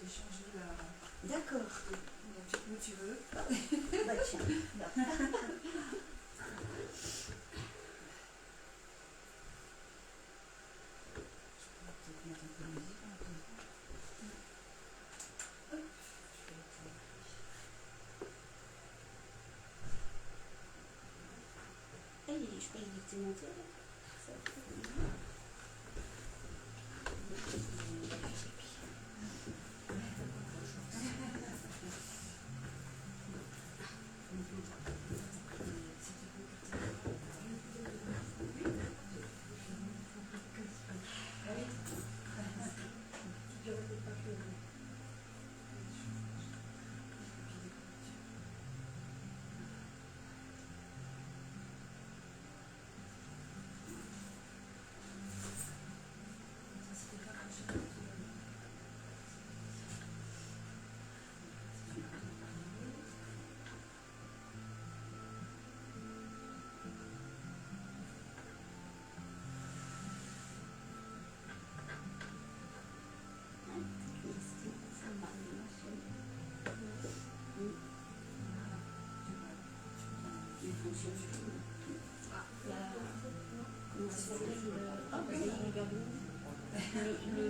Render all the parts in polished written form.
vais changer la... D'accord. Donc, où tu veux. Bah tiens, là. Je peux éviter mon tel.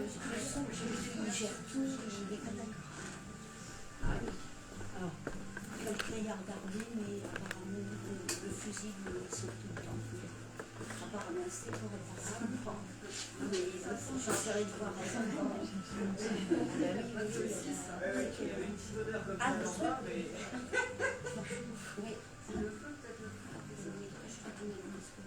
Ça le son, je gère tout, les d'accord. Ah oui. Alors, quelqu'un y a regardé, mais apparemment, le fusible, c'est tout le temps. Apparemment, c'était pour réparer. Mais j'en ferai de voir ça. Ah, le feu. Oui. C'est le feu, peut-être le feu. Oui, je crois qu'on est dans ce que...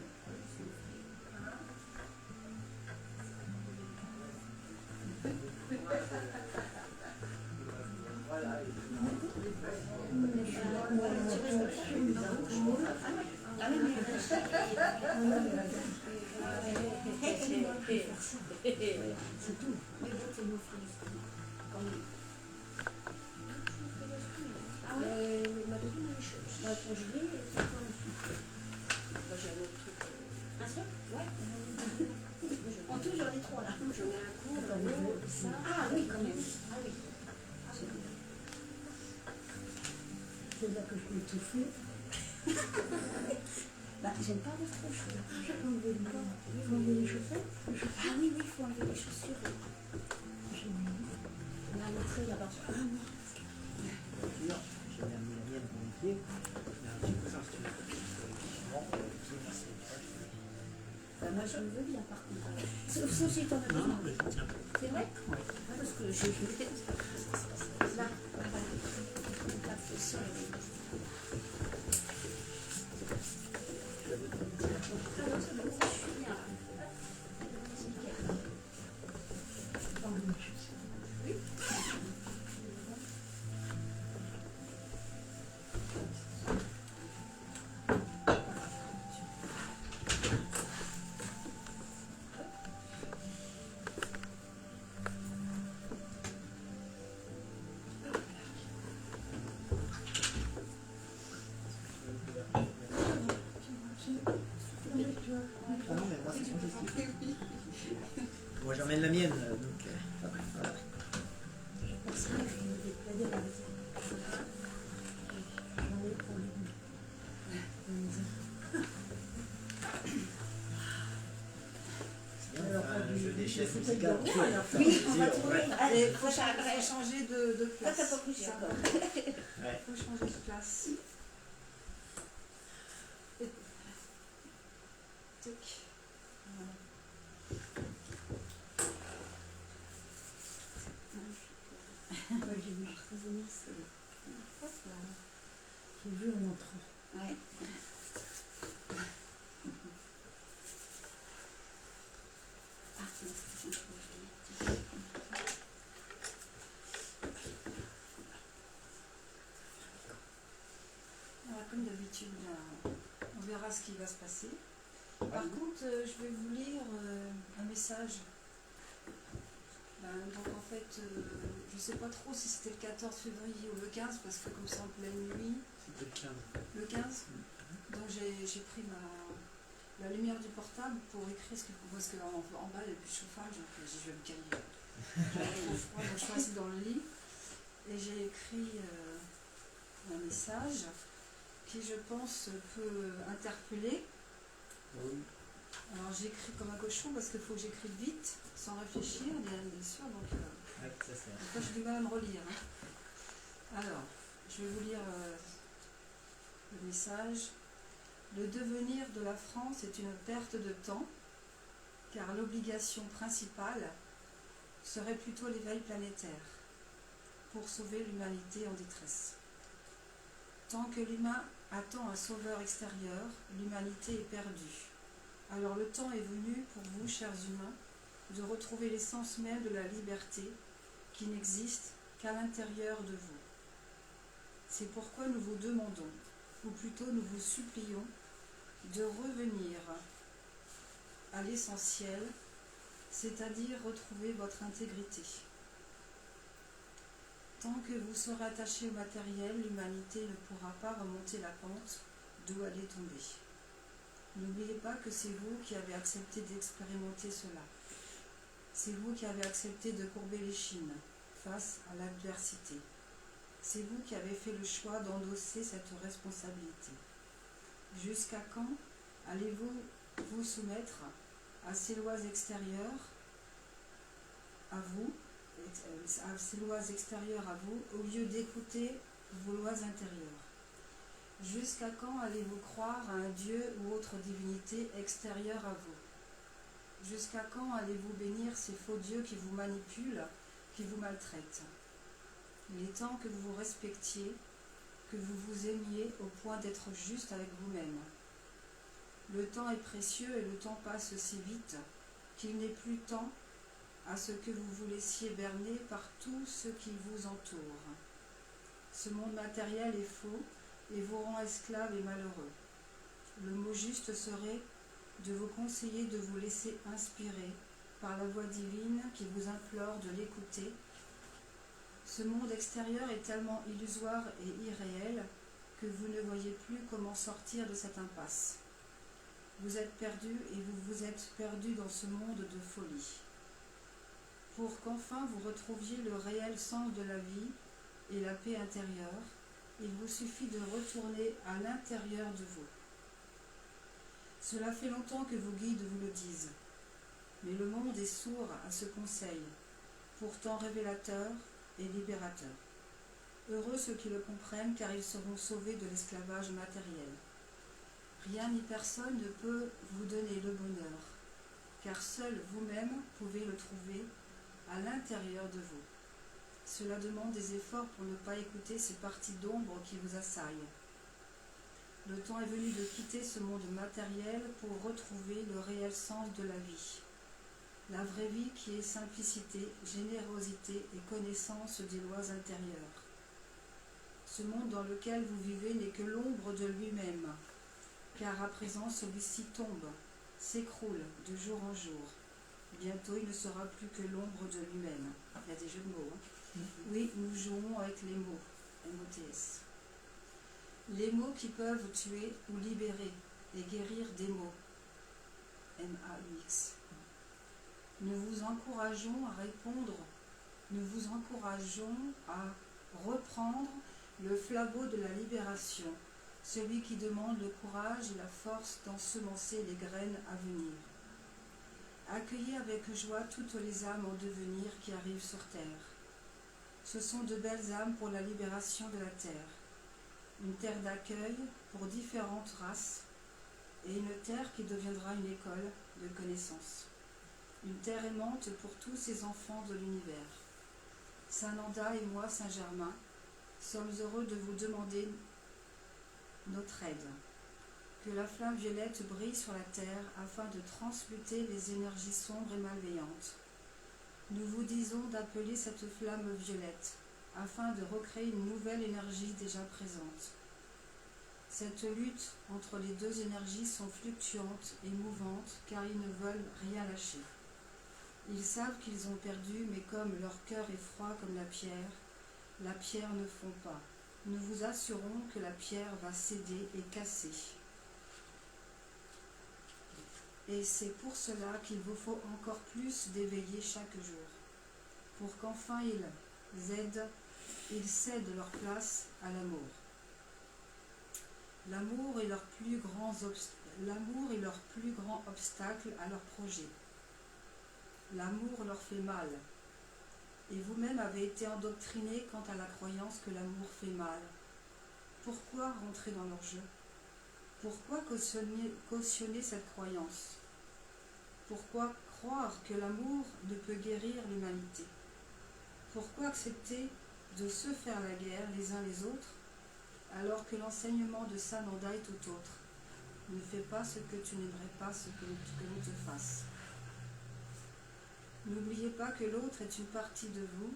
C'est tout. Ah ouais, ma copine, je vais, c'est quoi le sucre? Moi j'ai un autre truc. Un seul? Ouais. En tout, j'en ai trois là. J'en ai un court, ça. Ah oui, quand même. Ah oui. C'est là que je peux étouffer. Bah, j'aime pas avoir trop chaud. Il faut enlever le corps. Il faut enlever les chaussettes. Ah oui, il faut enlever les chaussures. Là, l'autre fois, il y a pas ça. J'ai bien mis la mienne pour les pieds. Moi, je me veux bien, par contre. Sauf si t'en as besoin. C'est vrai? Oui. Parce que j'ai vu. Là, là, c'est ça. Moi j'emmène la mienne, donc voilà. Je déchaîne le cigare. Oui, on va trouver. Il faut changer de place. T'as pas couché encore. Il faut changer de place. Tac. Voilà. J'ai vu en entrant. Ouais. Alors, comme d'habitude, on verra ce qui va se passer. Par contre, je vais vous lire un message. Donc en fait, je ne sais pas trop si c'était le 14 février ou le 15, parce que comme ça en pleine nuit. C'était le 15. Le 15. Donc j'ai pris la lumière du portable pour écrire, parce qu'en bas il n'y a plus de chauffage, donc je vais me caler. J'avais trop froid, donc je suis restée dans le lit. et j'ai écrit un message qui, je pense, peut interpeller. Oui. Alors j'écris comme un cochon parce qu'il faut que j'écrive vite, sans réfléchir, bien sûr, donc Ouais, ça c'est. des fois j'ai du mal à me relire. Hein. Alors, je vais vous lire le message. Le devenir de la France est une perte de temps, car l'obligation principale serait plutôt l'éveil planétaire, pour sauver l'humanité en détresse. Tant que l'humain attend un sauveur extérieur, l'humanité est perdue. Alors le temps est venu pour vous, chers humains, de retrouver l'essence même de la liberté qui n'existe qu'à l'intérieur de vous. C'est pourquoi nous vous demandons, ou plutôt nous vous supplions, de revenir à l'essentiel, c'est-à-dire retrouver votre intégrité. Tant que vous serez attaché au matériel, l'humanité ne pourra pas remonter la pente d'où elle est tombée. N'oubliez pas que c'est vous qui avez accepté d'expérimenter cela. C'est vous qui avez accepté de courber l'échine face à l'adversité. C'est vous qui avez fait le choix d'endosser cette responsabilité. Jusqu'à quand allez-vous vous soumettre à ces lois extérieures à vous, au lieu d'écouter vos lois intérieures? Jusqu'à quand allez-vous croire à un Dieu ou autre divinité extérieure à vous? Jusqu'à quand allez-vous bénir ces faux dieux qui vous manipulent, qui vous maltraitent? Il est temps que vous vous respectiez, que vous vous aimiez au point d'être juste avec vous-même. Le temps est précieux et le temps passe si vite qu'il n'est plus temps à ce que vous vous laissiez berner par tout ce qui vous entoure. Ce monde matériel est faux et vous rend esclaves et malheureux. Le mot juste serait de vous conseiller de vous laisser inspirer par la voix divine qui vous implore de l'écouter. Ce monde extérieur est tellement illusoire et irréel que vous ne voyez plus comment sortir de cette impasse. Vous êtes perdu et vous vous êtes perdu dans ce monde de folie. Pour qu'enfin vous retrouviez le réel sens de la vie et la paix intérieure, il vous suffit de retourner à l'intérieur de vous. Cela fait longtemps que vos guides vous le disent, mais le monde est sourd à ce conseil, pourtant révélateur et libérateur. Heureux ceux qui le comprennent, car ils seront sauvés de l'esclavage matériel. Rien ni personne ne peut vous donner le bonheur, car seul vous-même pouvez le trouver à l'intérieur de vous. Cela demande des efforts pour ne pas écouter ces parties d'ombre qui vous assaillent. Le temps est venu de quitter ce monde matériel pour retrouver le réel sens de la vie. La vraie vie qui est simplicité, générosité et connaissance des lois intérieures. Ce monde dans lequel vous vivez n'est que l'ombre de lui-même, car à présent celui-ci tombe, s'écroule de jour en jour. Bientôt il ne sera plus que l'ombre de lui-même. Il y a des jeux de mots. Hein. Oui, nous jouons avec les mots, M-O-T-S. Les mots qui peuvent tuer ou libérer et guérir des maux, M-A-U-X. Nous vous encourageons à répondre, nous vous encourageons à reprendre le flambeau de la libération, celui qui demande le courage et la force d'ensemencer les graines à venir. Accueillez avec joie toutes les âmes en devenir qui arrivent sur terre. Ce sont de belles âmes pour la libération de la terre. Une terre d'accueil pour différentes races et une terre qui deviendra une école de connaissances. Une terre aimante pour tous ces enfants de l'univers. Saint Nanda et moi, Saint Germain, sommes heureux de vous demander notre aide. Que la flamme violette brille sur la terre afin de transmuter les énergies sombres et malveillantes. Nous vous disons d'appeler cette flamme violette afin de recréer une nouvelle énergie déjà présente. Cette lutte entre les deux énergies sont fluctuantes et mouvantes car ils ne veulent rien lâcher. Ils savent qu'ils ont perdu, mais comme leur cœur est froid comme la pierre ne fond pas. Nous vous assurons que la pierre va céder et casser. Et c'est pour cela qu'il vous faut encore plus d'éveiller chaque jour, pour qu'enfin ils aident Ils cèdent leur place à l'amour. L'amour est leur plus grand obstacle à leur projet. L'amour leur fait mal. Et vous-même avez été endoctriné quant à la croyance que l'amour fait mal. Pourquoi rentrer dans leur jeu? Pourquoi cautionner cette croyance? Pourquoi croire que l'amour ne peut guérir l'humanité? Pourquoi accepter de se faire la guerre les uns les autres, alors que l'enseignement de Sananda est tout autre? Ne fais pas ce que tu n'aimerais pas que l'on te fasse. N'oubliez pas que l'autre est une partie de vous,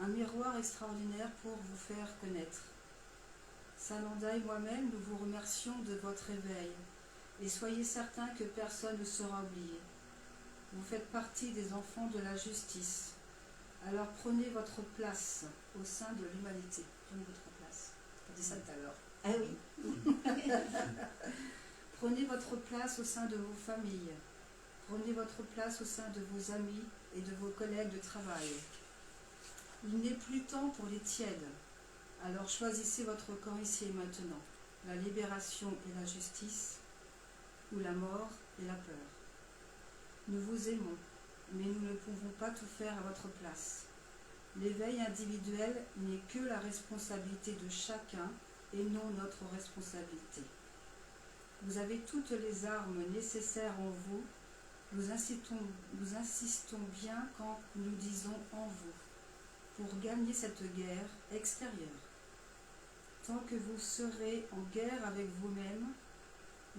un miroir extraordinaire pour vous faire connaître. Sananda et moi-même, nous vous remercions de votre éveil, et soyez certains que personne ne sera oublié. Vous faites partie des enfants de la justice. Alors prenez votre place au sein de l'humanité. Prenez votre place. On dit ça tout à l'heure. Ah oui. Prenez votre place au sein de vos familles. Prenez votre place au sein de vos amis et de vos collègues de travail. Il n'est plus temps pour les tièdes. Alors choisissez votre camp ici et maintenant. La libération et la justice, ou la mort et la peur. Nous vous aimons, mais nous ne pouvons pas tout faire à votre place. L'éveil individuel n'est que la responsabilité de chacun et non notre responsabilité. Vous avez toutes les armes nécessaires en vous. Nous insistons bien quand nous disons en vous, pour gagner cette guerre extérieure. Tant que vous serez en guerre avec vous-même,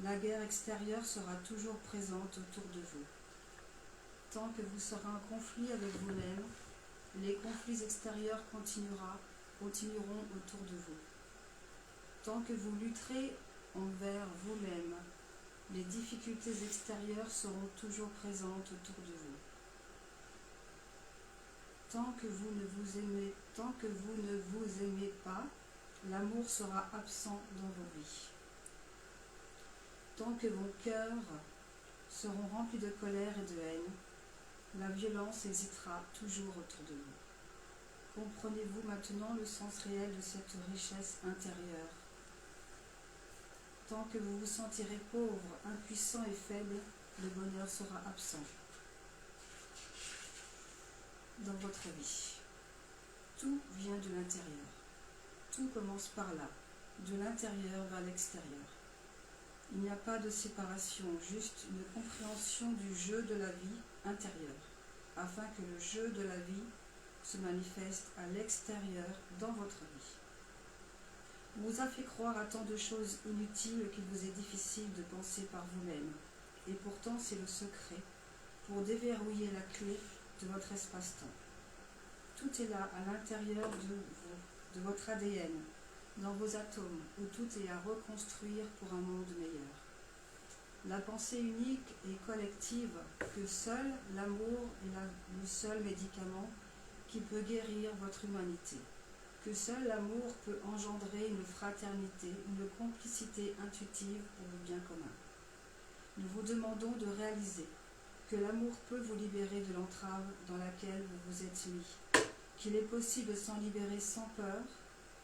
la guerre extérieure sera toujours présente autour de vous. Tant que vous serez en conflit avec vous-même, les conflits extérieurs continueront autour de vous. Tant que vous lutterez envers vous-même, les difficultés extérieures seront toujours présentes autour de vous. Tant que vous ne vous aimez pas, l'amour sera absent dans vos vies. Tant que vos cœurs seront remplis de colère et de haine, la violence hésitera toujours autour de vous. Comprenez-vous maintenant le sens réel de cette richesse intérieure? Tant que vous vous sentirez pauvre, impuissant et faible, le bonheur sera absent dans votre vie. Tout vient de l'intérieur. Tout commence par là, de l'intérieur vers l'extérieur. Il n'y a pas de séparation, juste une compréhension du jeu de la vie intérieure, afin que le jeu de la vie se manifeste à l'extérieur dans votre vie. On vous a fait croire à tant de choses inutiles qu'il vous est difficile de penser par vous-même, et pourtant c'est le secret pour déverrouiller la clé de votre espace-temps. Tout est là à l'intérieur de vous, de votre ADN, dans vos atomes, où tout est à reconstruire pour un monde meilleur. La pensée unique et collective que seul l'amour est le seul médicament qui peut guérir votre humanité, que seul l'amour peut engendrer une fraternité, une complicité intuitive pour le bien commun. Nous vous demandons de réaliser que l'amour peut vous libérer de l'entrave dans laquelle vous vous êtes mis, qu'il est possible de s'en libérer sans peur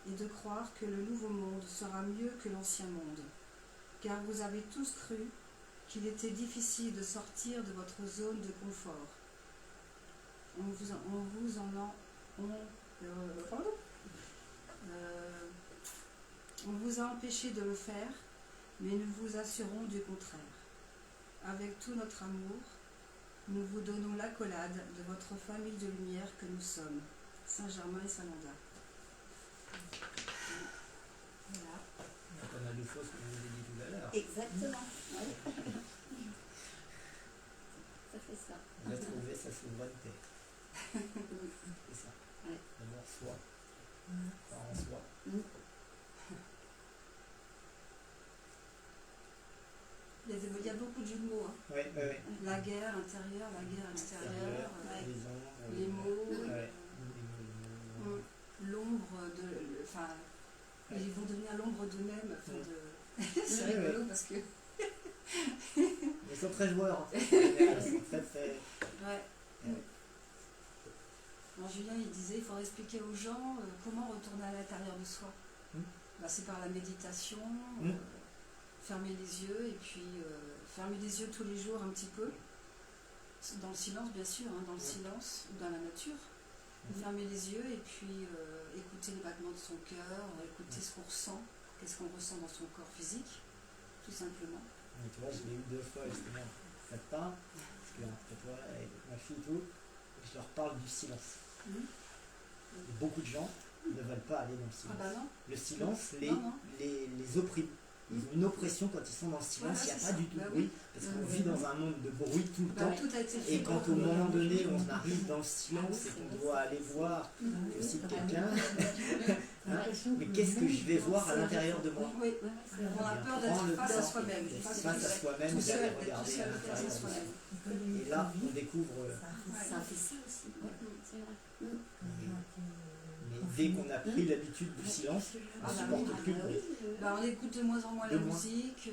et de croire que le nouveau monde sera mieux que l'ancien monde, car vous avez tous cru qu'il était difficile de sortir de votre zone de confort. On vous a empêché de le faire, mais nous vous assurons du contraire. Avec tout notre amour, nous vous donnons l'accolade de votre famille de lumière que nous sommes, Saint-Germain et Sananda. Voilà. Donc on a deux fois ce que je vous ai dit tout à l'heure. Exactement. Ouais. Ça fait ça. Retrouver sa souveraineté. C'est ça. Ouais. D'abord soi. Croire en soi. Il y a beaucoup de jeux de mots. Hein. Oui, oui, oui. La guerre intérieure, la guerre extérieure, Les les mots, mots. l'ombre de... Enfin, ils vont devenir l'ombre d'eux-mêmes. C'est Ouais, rigolo ouais. parce que... Ils sont très joueurs en fait. Ils sont très, très... Ouais. Ouais. En Julien, il disait il faudrait expliquer aux gens comment retourner à l'intérieur de soi. Bah, c'est par la méditation, fermer les yeux et puis fermer les yeux tous les jours un petit peu, dans le silence bien sûr, hein, dans le silence ou dans la nature. Fermer les yeux et puis écouter les battements de son cœur, écouter ce qu'on ressent, qu'est-ce qu'on ressent dans son corps physique, tout simplement. Mais tu vois, je l'ai eu 2 fois justement cette part, parce que entre toi et ma fille et tout, je leur parle du silence. Et beaucoup de gens ne veulent pas aller dans le silence. Ah bah non. Le silence Non. les opprime. Ils ont une oppression quand ils sont dans le silence, Voilà, il n'y a c'est pas ça. du tout de Bah bruit, oui. parce qu'on vit dans un monde de bruit tout le Bah, temps. tout a été fait Et quand pour au nous. moment donné on arrive dans le silence et qu'on doit aller voir, je cite quelqu'un, hein, mais qu'est-ce que je vais voir à l'intérieur de moi? Oui, on a peur d'être face à soi-même. Face à soi-même, Tout seul, d'aller d'être tout regarder à seul face l'intérieur à de soi. soi-même. Et là, on découvre. Ça fait ça aussi. C'est vrai. Mais dès qu'on a pris l'habitude du silence, on Ah ne bah supporte oui. plus le bruit. Bah, on écoute de moins en moins la De moins. musique.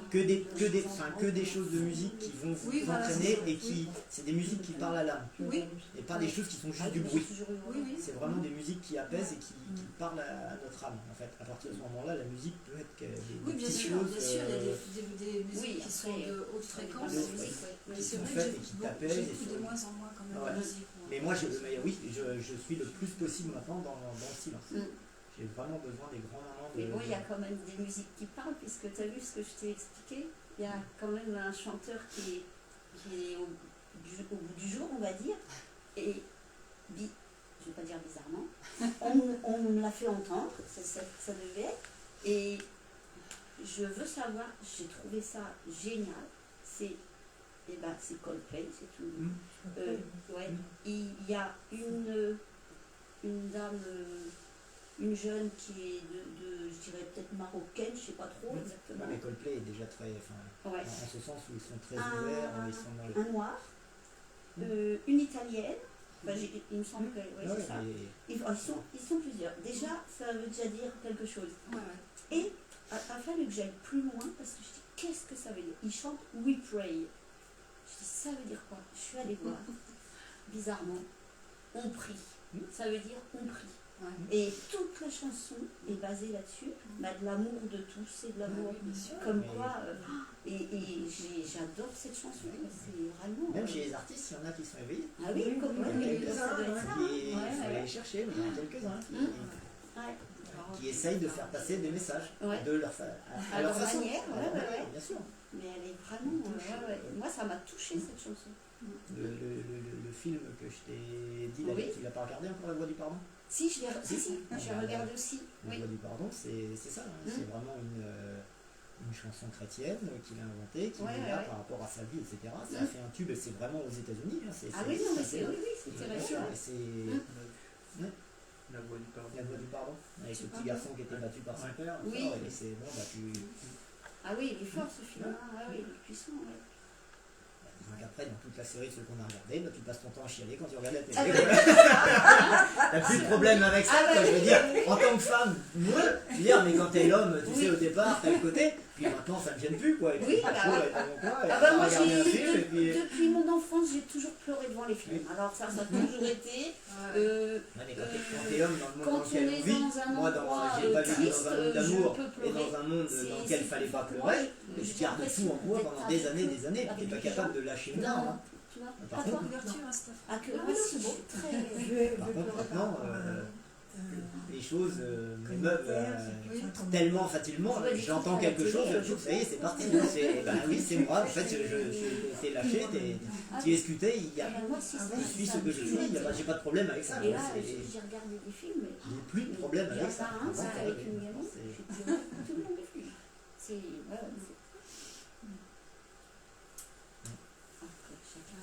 Que des choses de musique qui vont vous Oui, voilà, entraîner c'est ça. et qui. C'est des musiques qui parlent à l'âme. Oui, Et pas des choses qui sont juste du bruit. oui. C'est vraiment des musiques qui apaisent et qui parlent à notre âme. En fait, à partir de ce moment-là, la musique peut être que des Oui, bien petites sûr, choses bien sûr, il y a des musiques qui sont après, de haute fréquence. oui. Mais qui c'est sont vrai que faites et qui t'apaisent. j'écoute de moins en moins quand même Ouais. la musique. Mais moi, je suis le plus possible maintenant dans le silence. J'ai vraiment besoin des grands moments de. Mais bon, il y a quand même des musiques qui parlent, puisque tu as vu ce que je t'ai expliqué. Il y a quand même un chanteur qui est au bout du jour, on va dire. Et, je ne vais pas dire bizarrement, on me l'a fait entendre, ça devait être. Et je veux savoir, j'ai trouvé ça génial. C'est Coldplay, c'est tout. Ouais. Il y a une dame, une jeune qui est je dirais peut-être marocaine, je ne sais pas trop exactement. Mais Coldplay est déjà très. Ouais. En ce sens où ils sont très ouverts, ils sont dans le. Un noir, une italienne, enfin, il me semble que c'est ça. Ils sont plusieurs. Déjà, ça veut déjà dire quelque chose. Ouais. Et il a fallu que j'aille plus loin parce que je dis qu'est-ce que ça veut dire? Ils chantent We Pray. Je dis ça veut dire quoi? Je suis allée voir. Bizarrement, on prie. Ça veut dire on prie. Ouais. Et toute la chanson est basée là-dessus, de l'amour de tous et de l'amour. Oui, bien sûr. Comme quoi, j'adore cette chanson. C'est vraiment. Même chez les artistes, il y en a qui sont éveillés. Ah oui, comme moi, Il y en a ça quelques-uns doit être ça. il faut aller les chercher, mais il y en a quelques-uns qui essayent de faire passer des messages de leur À leur façon. manière, ouais. Bien sûr. Mais elle est vraiment. Moi, ça m'a touchée cette chanson. Le film que je t'ai dit, là, tu l'as pas regardé encore, La Voix du Pardon? Si, je regarde aussi. La Voix du Pardon, c'est ça. C'est vraiment une chanson chrétienne qu'il a inventée, qui est là par rapport à sa vie, etc. Ça a fait un tube, et c'est vraiment aux États-Unis. Oui, c'était récent. La Voix du Pardon. La Voix du Pardon, avec ce petit garçon qui était battu par son père. Oui. Et c'est bon, Ah oui, il est fort ce film. Ah oui, il est puissant. Donc après, dans toute la série, ceux qu'on a regardé, tu passes ton temps à chialer quand tu regardes la télé. Ah, T'as plus de problème avec ça, quoi. Je veux dire, en tant que femme, moi, je veux dire, mais quand t'es l'homme, tu sais, au départ, t'as le côté, puis maintenant, ça ne vient plus, quoi. Et puis, Oui, pas trop, bah, et dans mon coin, et moi, regarder un film, et puis. depuis mon enfance, j'ai toujours pleuré devant les films. Alors ça a toujours été. Ouais, mais quand t'es homme dans le monde Quand dans lequel on est on vit, dans un moi, endroit j'ai pas vécu triste, dans un monde je d'amour peux et pleurer. dans un monde dans lequel il fallait pas pleurer, je garde tout en moi pendant des années, t'es pas capable de lâcher une larme. Tu vois, Par pas contre, toi. Couverture, hein, Steph. Ah, que moi, si, je suis très. Par contre, maintenant, les choses m'émeuvent tellement facilement. J'entends quelque chose, ça y est, c'est parti. Oui, c'est moi. En fait, t'es lâché, t'es escuté. Je suis ce que je suis. J'ai pas de problème avec ça. Et là, j'ai regardé des films. J'ai plus de problème Il y en avec ça. a un, c'est avec une gamine. J'ai pleuré tout le long des films.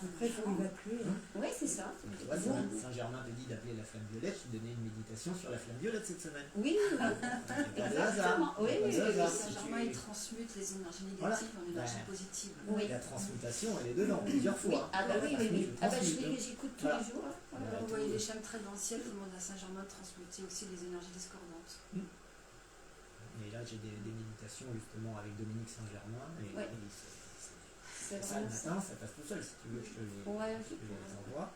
Après, il faut évacuer. Oui, c'est ça. Tu vois, Saint-Germain te dit d'appeler la flamme violette. Je te donnais une méditation sur la flamme violette cette semaine. Oui, exactement. Oui. Saint-Germain, il transmute les énergies négatives en énergie positive. Oui. La transmutation, elle est dedans plusieurs fois. Ah bah oui. J'écoute tous les jours. Vous voyez les chaînes très dans le ciel, tout le monde à Saint-Germain transmuter aussi les énergies discordantes. Et là, j'ai des méditations justement avec Dominique Saint-Germain. Et ça, le matin, ça passe tout seul si tu veux que je te les envoie.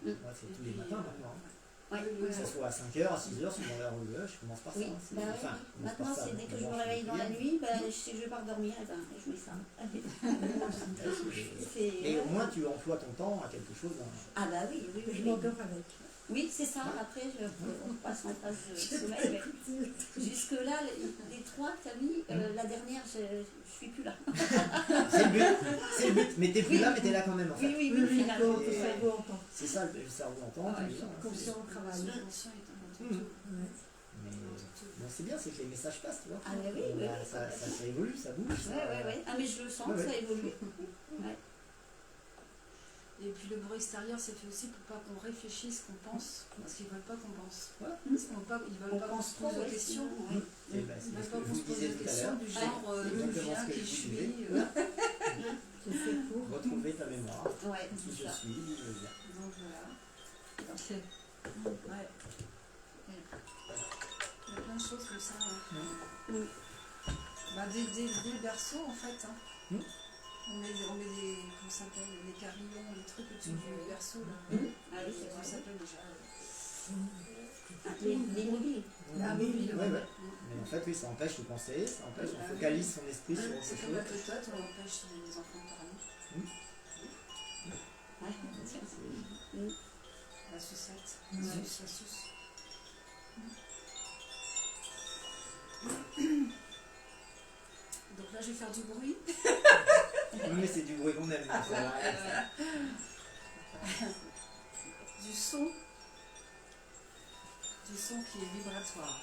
Moi, c'est tous les matins maintenant. Ouais, Que ce soit à 5h, à 6h, suivant l'heure où je commence par ça. oui, bah oui. Enfin, je commence Maintenant, par ça, c'est dès que je me d'abord, réveille dans la prière. nuit, bah, je sais que je vais pas redormir, et ben, je mets ça. Et au moins, tu emploies ton temps à quelque chose. Ah bah oui, oui, Je oui. m'endors avec. Oui, c'est ça. Après, on passe en phase de sommeil. Mais jusque-là, les 3 que tu as mis, la dernière, je suis plus là. C'est le but. Mais t'es plus là, mais t'es là quand même en fait. Oui, Oui, finalement. le cerveau entend. C'est ça, le cerveau entend. Ouais. tu dis, Conscient au travail. L'inconscient est important. Ouais. Mais bon, c'est bien, c'est que les messages passent, tu vois. Ah mais oui, oui. Ça évolue, ça bouge. Ouais. Ah mais je le sens, Ouais, ça ouais. évolue. Ouais. Et puis le bruit extérieur, c'est fait aussi pour pas qu'on réfléchisse, qu'on pense, parce qu'ils veulent pas qu'on pense. Voilà. Ils veulent pas qu'on se pose de questions. Ouais. Et ben, Ils c'est veulent ce pas que je qu'on vous se pose disais de tout à questions l'heure. du genre d'où je Exactement viens, ce que qui je je vous suis. disais. C'est fait pour. Retrouver ta mémoire. Ouais, Qui c'est je ça. suis, d'où je viens. Donc voilà. Ouais. Il y a plein de choses comme ça. Ouais. Bah, dès le berceau, en fait. Hein. On met des, comment ça s'appelle, les carillons, les trucs au-dessus du berceau. Là. Ah oui, c'est Comment ça vrai. s'appelle déjà Les mobiles. Ah oui, oui. Ouais, ouais. Mais en fait, oui, ça empêche de penser, ça empêche, on focalise son esprit sur autre C'est comme la chose. totote, on empêche les enfants de parler. Ouais. La sucette. Ouais. La suce. Donc là, je vais faire du bruit. Oui, mais c'est du bruit qu'on aime. donc ça va, ça. Du son. Du son qui est vibratoire.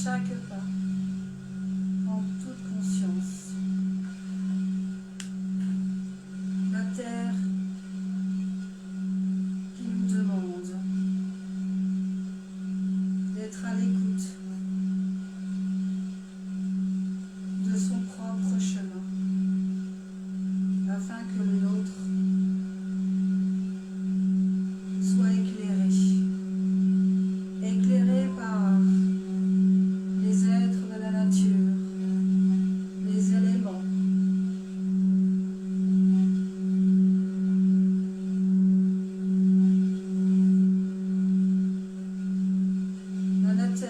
chaque pas, en toute conscience. La terre qui nous demande d'être à l'écoute de son propre chemin, afin que le nôtre soit éclairé par les êtres de la nature, les éléments, la terre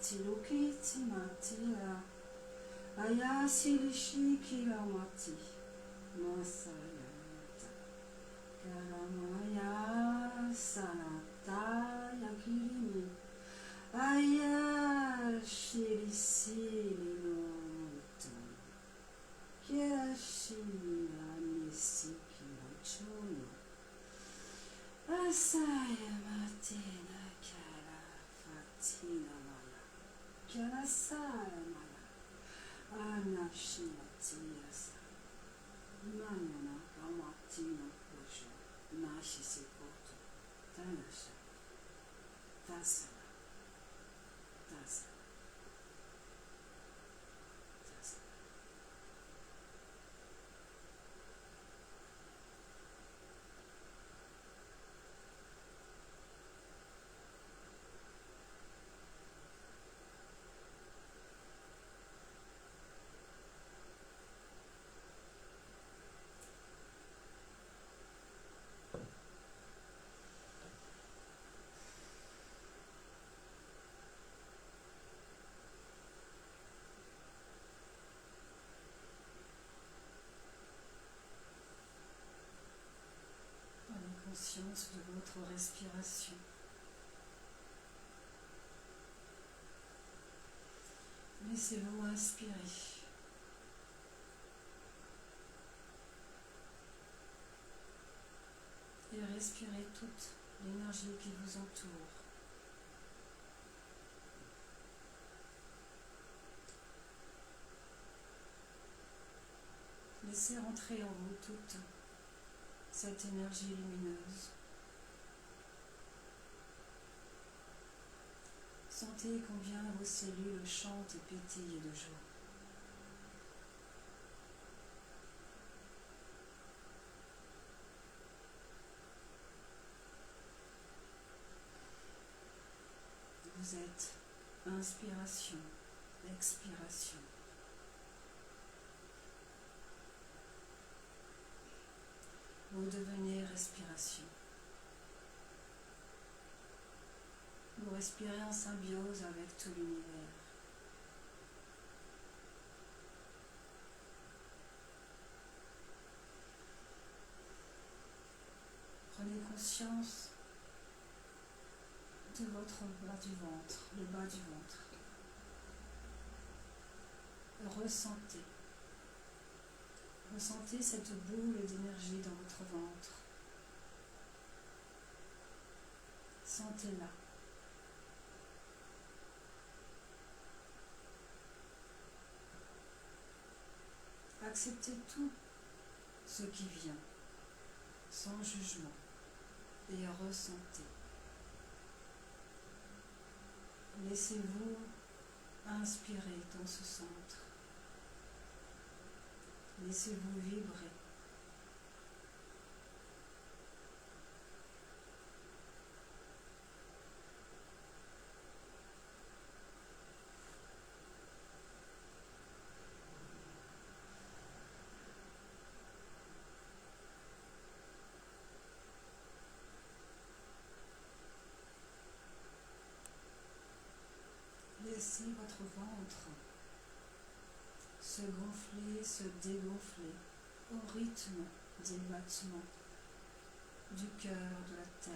tiloki timatila. Aya silishi kilamati. Masaya. Karamaya sanata yakirimi. Aya shirisili no mutu. Kirashira nisiki mochono. Asaya matina kara fatina mala. Kara saya mala. Anashimatiasa. Manana amatina pojo. Nashi sepoto. Tanasha. Tasana. Tasana. Tasana. Prenez conscience de votre respiration. Laissez-vous inspirer. Et respirez toute l'énergie qui vous entoure. Laissez rentrer en vous toute cette énergie lumineuse. Sentez combien vos cellules chantent et pétillent de joie. Vous êtes inspiration, expiration. Vous devenez respiration. Vous respirez en symbiose avec tout l'univers. Prenez conscience de votre bas du ventre, le bas du ventre. Ressentez. Ressentez cette boule d'énergie dans votre ventre. Sentez-la. Acceptez tout ce qui vient, sans jugement, et ressentez. Laissez-vous inspirer dans ce centre. Laissez-vous vibrer. Laissez votre ventre se gonfler, se dégonfler au rythme des battements du cœur de la terre.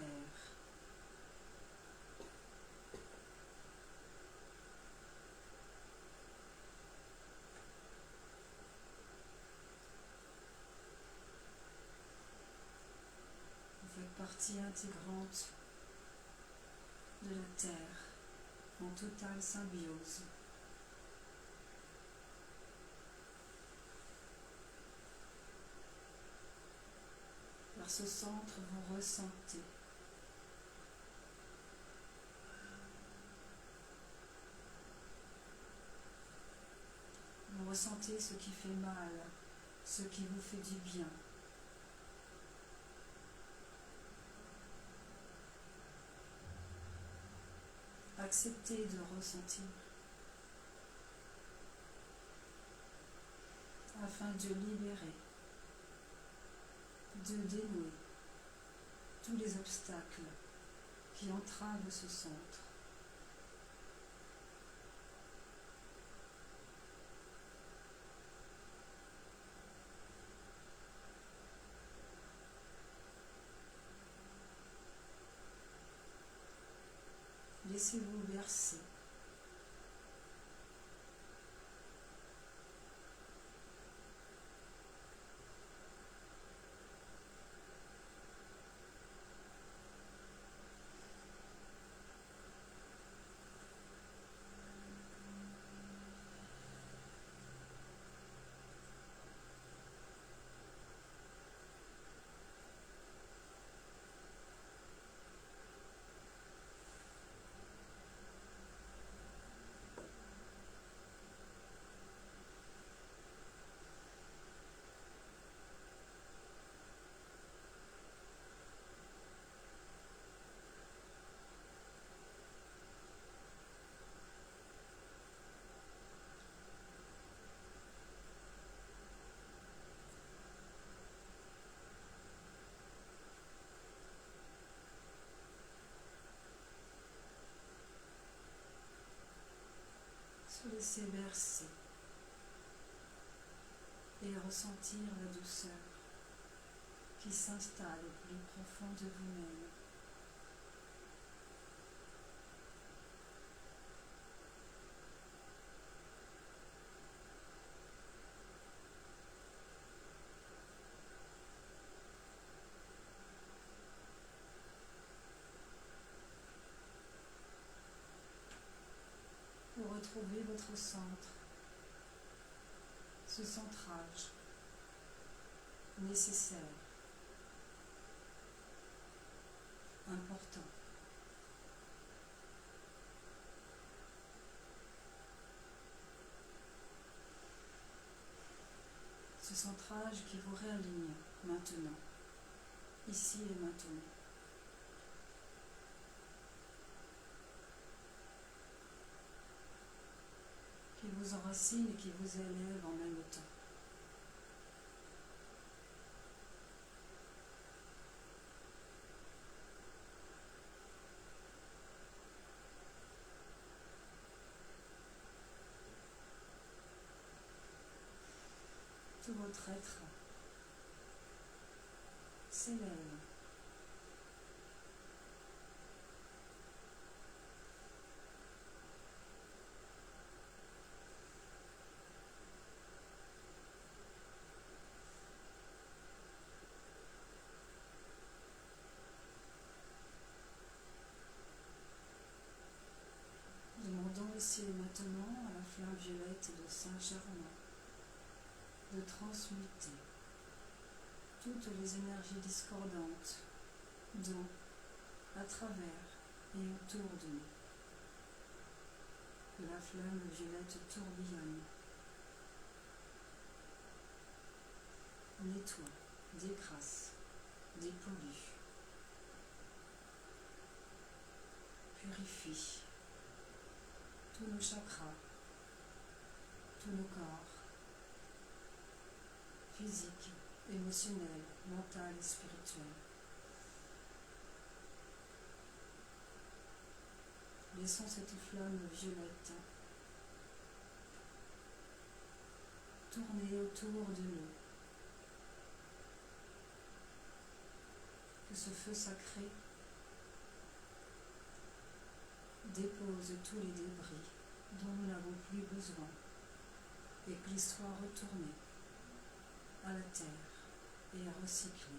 Vous faites partie intégrante de la terre en totale symbiose. Par ce centre, vous ressentez. Vous ressentez ce qui fait mal, ce qui vous fait du bien. Acceptez de ressentir afin de libérer, de dénouer tous les obstacles qui entravent ce centre. Laissez-vous bercer. Se laisser bercer et ressentir la douceur qui s'installe au plus profond de vous-même. Vous retrouvez votre centre, ce centrage nécessaire, important. Ce centrage qui vous réaligne maintenant, ici et maintenant. Qui vous enracine et qui vous élève en même temps. Tout votre être s'élève. Demandons ici et maintenant à la flamme violette de Saint-Germain de transmuter toutes les énergies discordantes dans, à travers et autour de nous. Que la flamme violette tourbillonne, nettoie, décrasse, dépollue, purifie tous nos chakras, tous nos corps, physique, émotionnel, mental et spirituel. Laissons cette flamme violette tourner autour de nous. Que ce feu sacré dépose tous les débris dont nous n'avons plus besoin et qu'ils soient retournés à la terre et recyclés.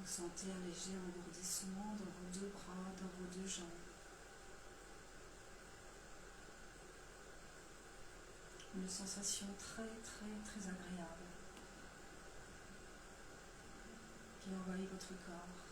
sentez un léger engourdissement dans vos deux bras, dans vos deux jambes. Une sensation très agréable qui envahit votre corps.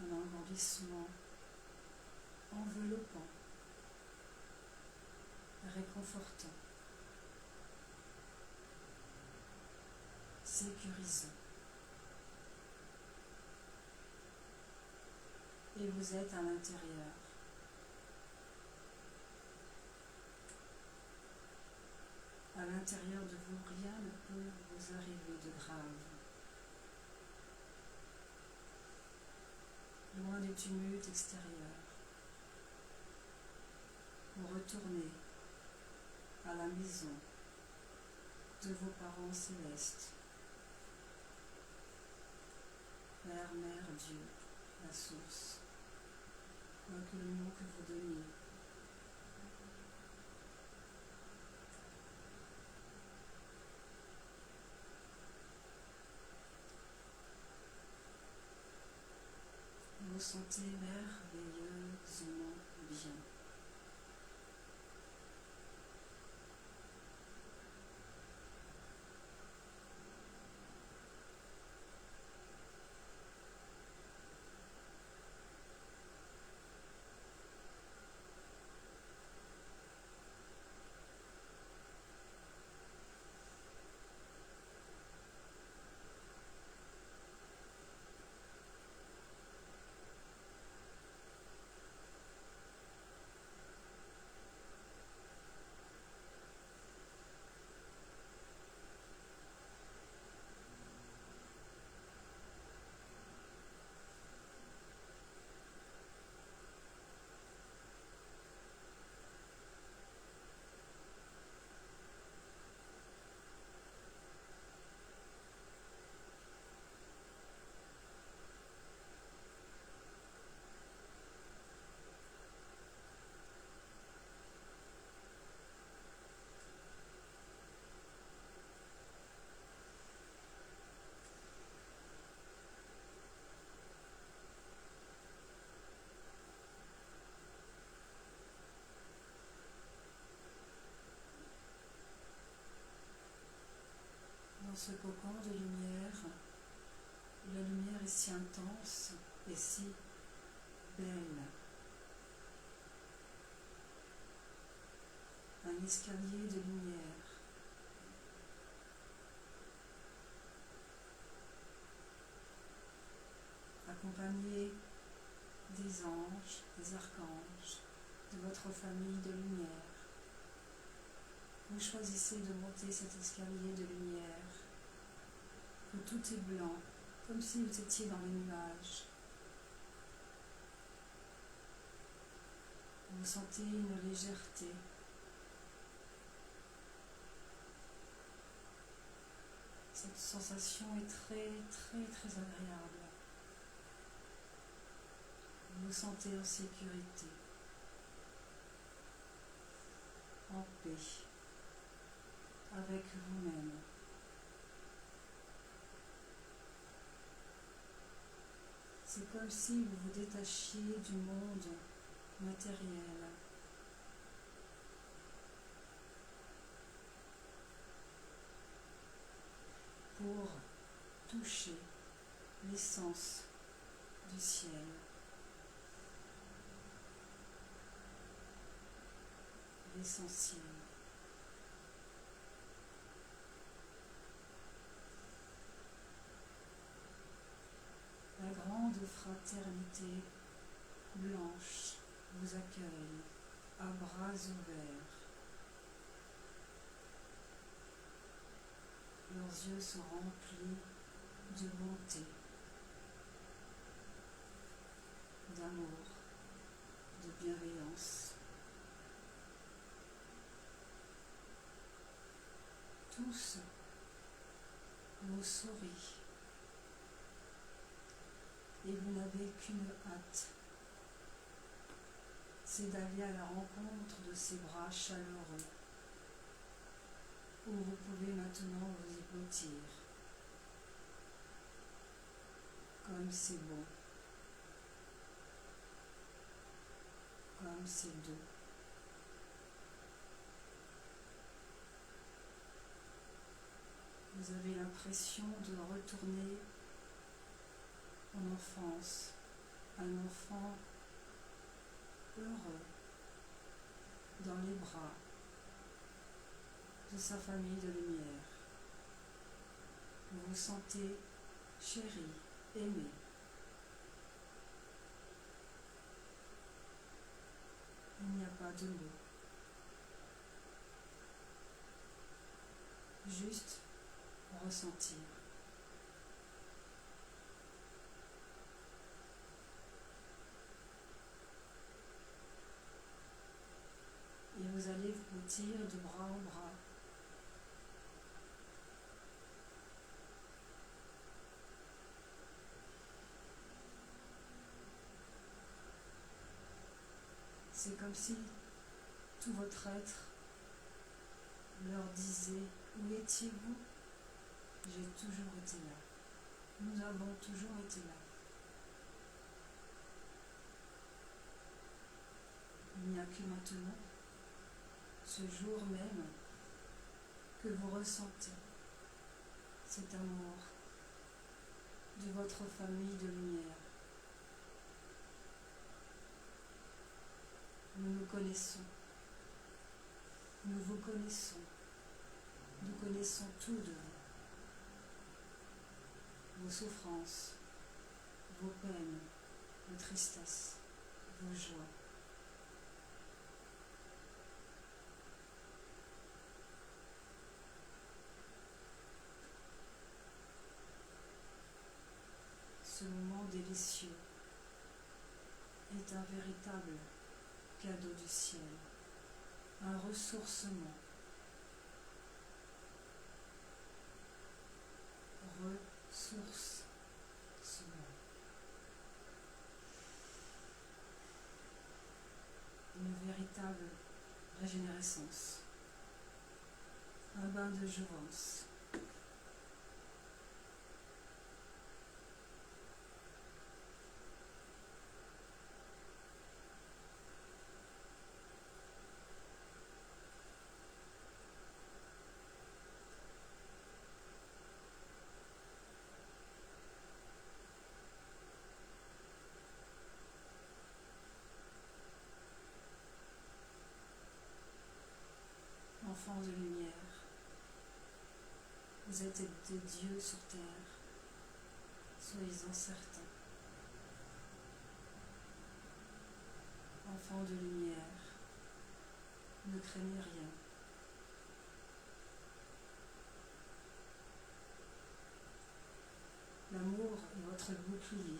Un engourdissement enveloppant, réconfortant, sécurisant. Et vous êtes à l'intérieur. À l'intérieur de vous, rien ne peut vous arriver de grave. Loin du tumulte extérieur. Vous retournez à la maison de vos parents célestes. Père, Mère, Dieu, la source, quoi que le nom que vous donniez. Vous vous sentez merveilleusement bien. Dans ce cocon de lumière, la lumière est si intense et si belle. Un escalier de lumière. Accompagné des anges, des archanges, de votre famille de lumière. Vous choisissez de monter cet escalier de lumière, où tout est blanc, comme si vous étiez dans les nuages. Vous sentez une légèreté. Cette sensation est très agréable. Vous vous sentez en sécurité, en paix, avec vous-même. C'est comme si vous vous détachiez du monde matériel. Pour toucher l'essence du ciel. L'essentiel. La grande fraternité blanche vous accueille à bras ouverts. Leurs yeux sont remplis de bonté, d'amour, de bienveillance. Tous vous sourient et vous n'avez qu'une hâte, c'est d'aller à la rencontre de ces bras chaleureux, où vous pouvez maintenant vous y blottir. Comme c'est bon, comme c'est doux. Vous avez l'impression de retourner en enfance, un enfant heureux dans les bras de sa famille de lumière. Vous vous sentez chéri, aimé. Il n'y a pas de mots. Juste ressentir. Et vous allez vous blottir de bras en bras. C'est comme si tout votre être leur disait: où étiez-vous? J'ai toujours été là. Nous avons toujours été là. Il n'y a que maintenant, ce jour même, que vous ressentez cet amour de votre famille de lumière. Nous nous connaissons, nous vous connaissons, nous connaissons tout de vous. Vos souffrances, vos peines, vos tristesses, vos joies. Ce moment délicieux est un véritable cadeau du ciel, un ressourcement. Ressourcement. Une véritable régénérescence, un bain de jouvence. Enfants de lumière, vous êtes des dieux sur terre, soyez-en certains. Enfants de lumière, ne craignez rien. L'amour est votre bouclier.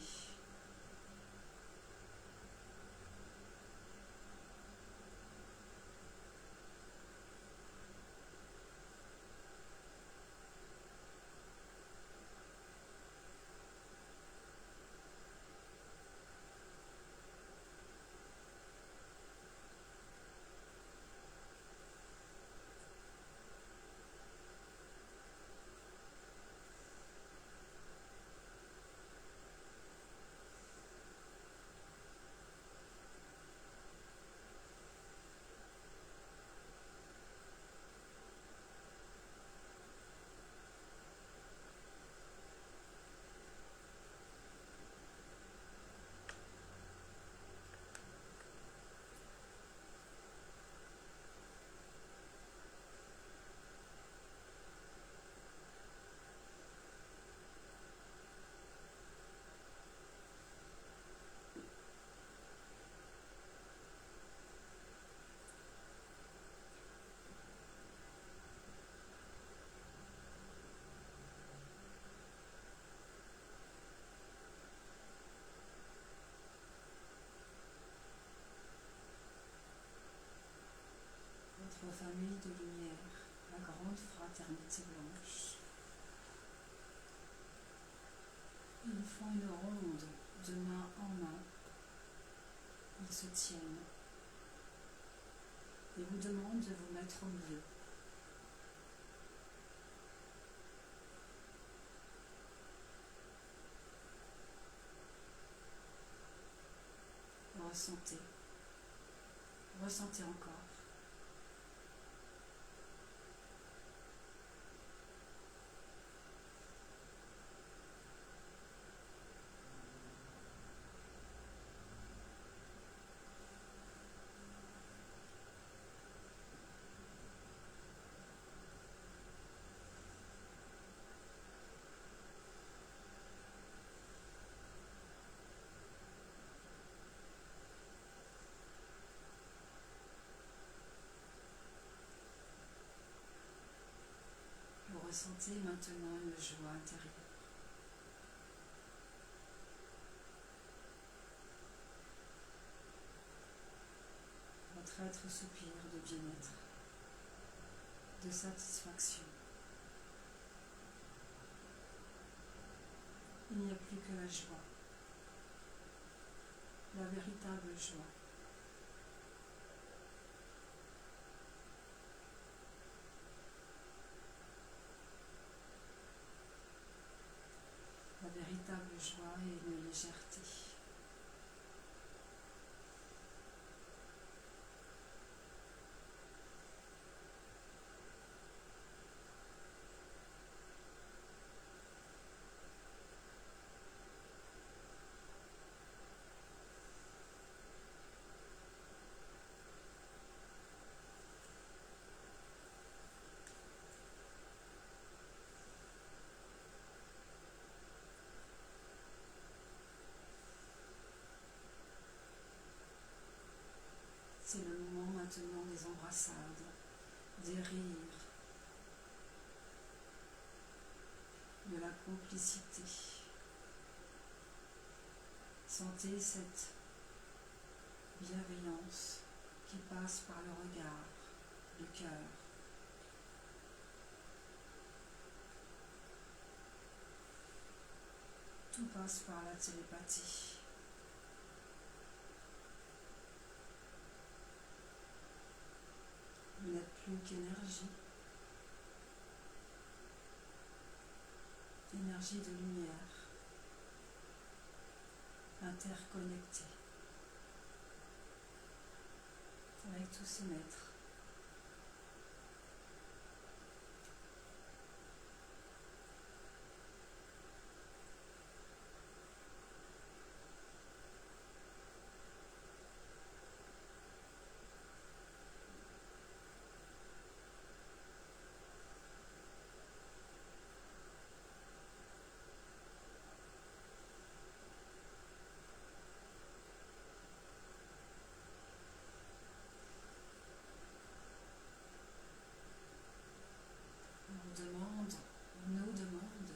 vous demande de vous mettre au milieu. Ressentez. Ressentez encore. Vous ressentez maintenant une joie intérieure. Votre être soupire de bien-être, de satisfaction. Il n'y a plus que la joie, la véritable joie. La véritable joie et une légèreté. C'est le moment maintenant des embrassades, des rires, de la complicité. Sentez cette bienveillance qui passe par le regard, le cœur. Tout passe par la télépathie. Vous n'êtes plus qu'énergie. Énergie de lumière, interconnectée avec tous ces maîtres. On nous demande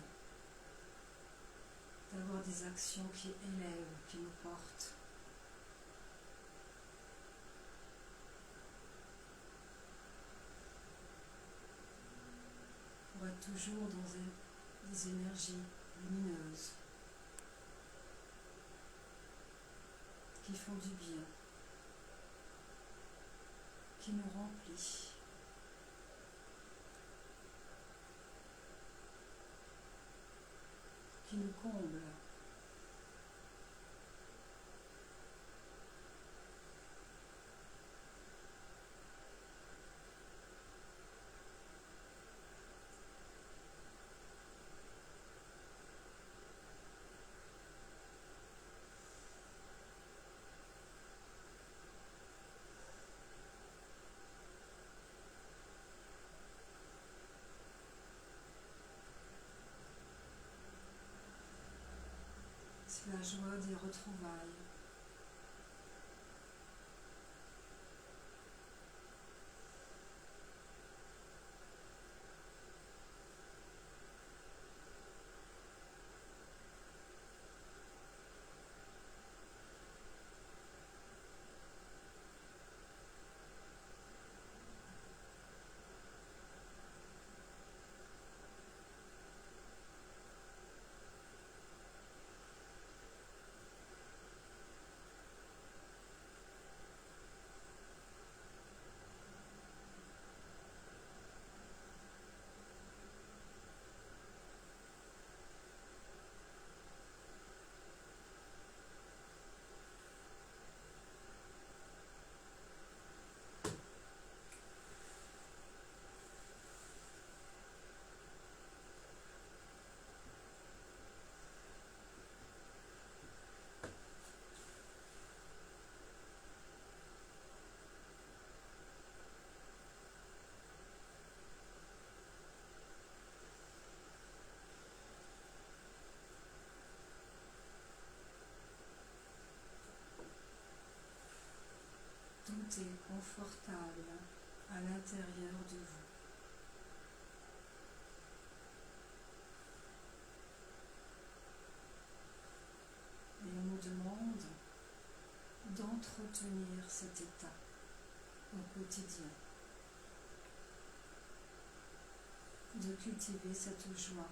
d'avoir des actions qui élèvent, qui nous portent. Pour être toujours dans des énergies lumineuses qui font du bien, qui nous remplissent. Qui nous comble. C'est la joie des retrouvailles. sentez confortable à l'intérieur de vous. Et on nous demande d'entretenir cet état au quotidien, de cultiver cette joie.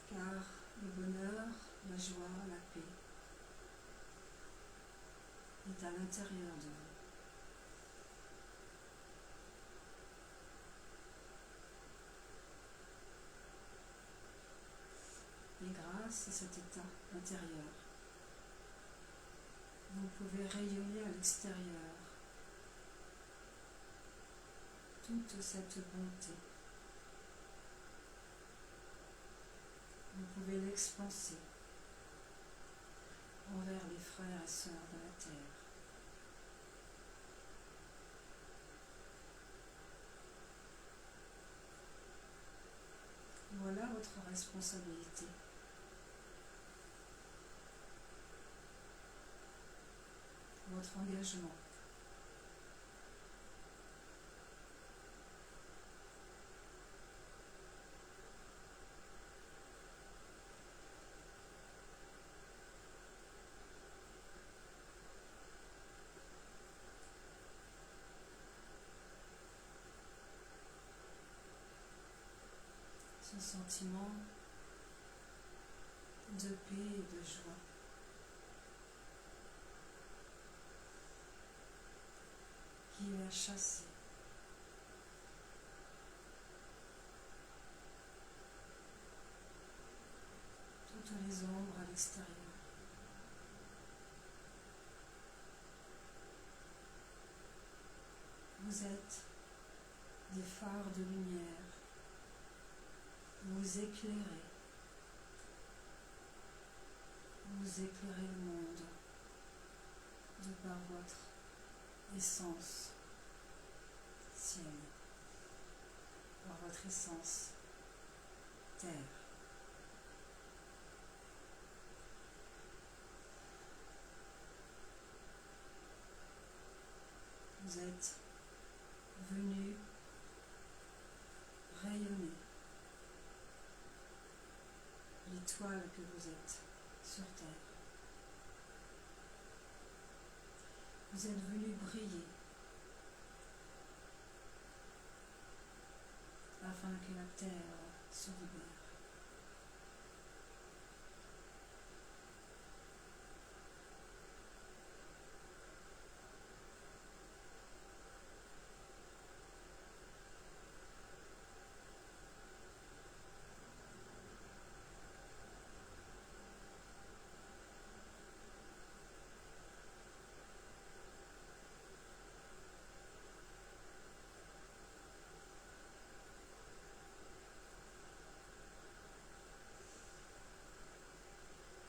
Car le bonheur, la joie, la paix est à l'intérieur de vous. Et grâce à cet état intérieur, vous pouvez rayonner à l'extérieur toute cette bonté. Vous pouvez l'expanser envers les frères et sœurs de la terre. Voilà votre responsabilité. Votre engagement. Ce sentiment de paix et de joie. Qui va chasser toutes les ombres à l'extérieur. Vous êtes des phares de lumière. Vous éclairez. Vous éclairez le monde de par votre essence ciel, par votre essence terre. Vous êtes venu rayonner l'étoile que vous êtes sur terre. Vous êtes venu briller afin que la terre se libère.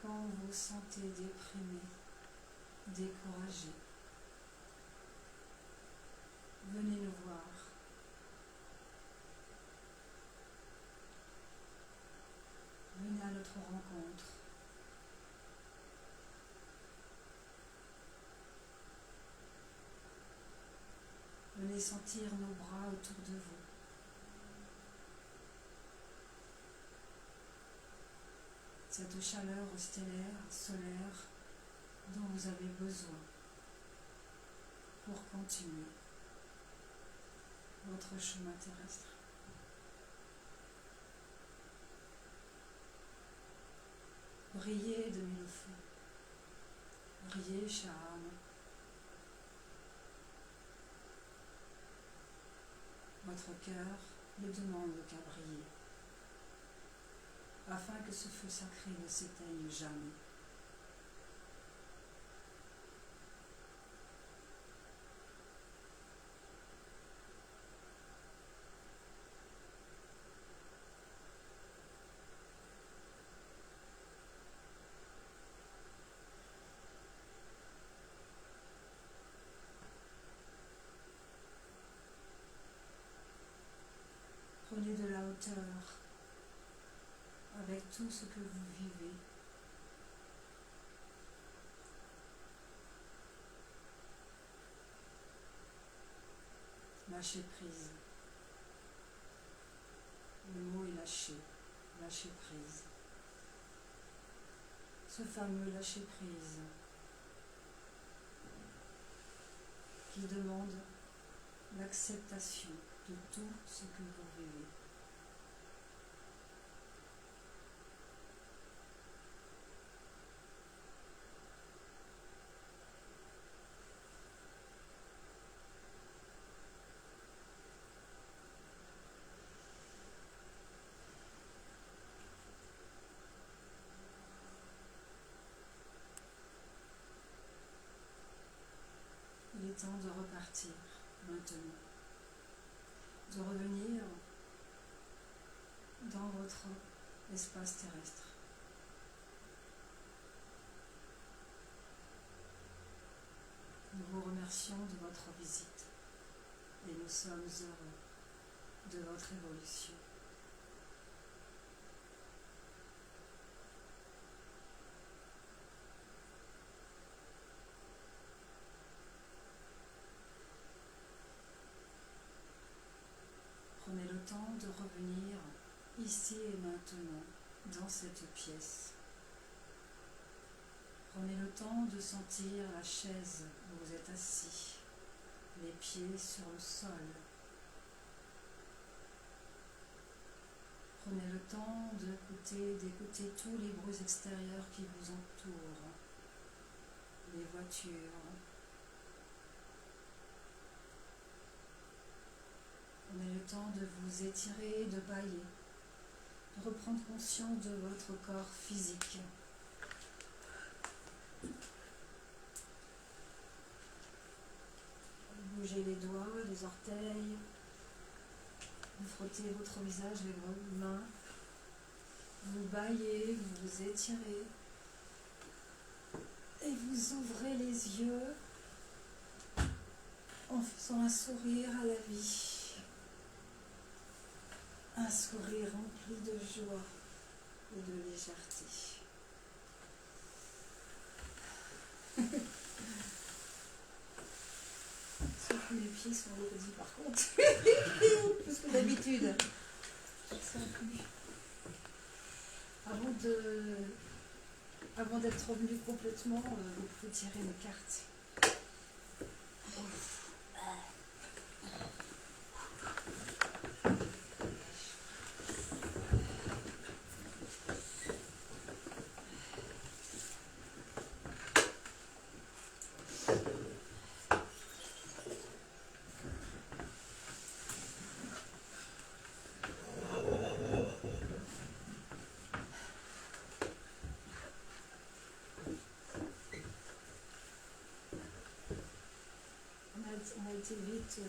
Quand vous vous sentez déprimé, découragé, venez nous voir. Venez à notre rencontre. Venez sentir nos bras autour de vous. Cette chaleur stellaire, solaire, dont vous avez besoin pour continuer votre chemin terrestre. Brillez de mille feux. Brillez, chère âme. Votre cœur ne demande qu'à briller, afin que ce feu sacré ne s'éteigne jamais. tout ce que vous vivez. Lâchez prise. Le mot est lâché. Lâcher prise. Ce fameux lâcher prise qui demande l'acceptation de tout ce que vous vivez. Il est temps de repartir maintenant, de revenir dans votre espace terrestre. Nous vous remercions de votre visite et nous sommes heureux de votre évolution. Prenez le temps de revenir ici et maintenant dans cette pièce. Prenez le temps de sentir la chaise où vous êtes assis, les pieds sur le sol. Prenez le temps d'écouter tous les bruits extérieurs qui vous entourent, les voitures. Prenez le temps de vous étirer, de bâiller, de reprendre conscience de votre corps physique. Bougez les doigts, les orteils, vous frottez votre visage avec vos mains, vous bâillez, vous vous étirez et vous ouvrez les yeux en faisant un sourire à la vie. Un sourire rempli de joie et de légèreté. Sauf que mes pieds sont lourdis par contre. Plus que d'habitude. Je ne sens plus. Avant d'être revenu complètement, vous pouvez tirer une carte. On a été vite.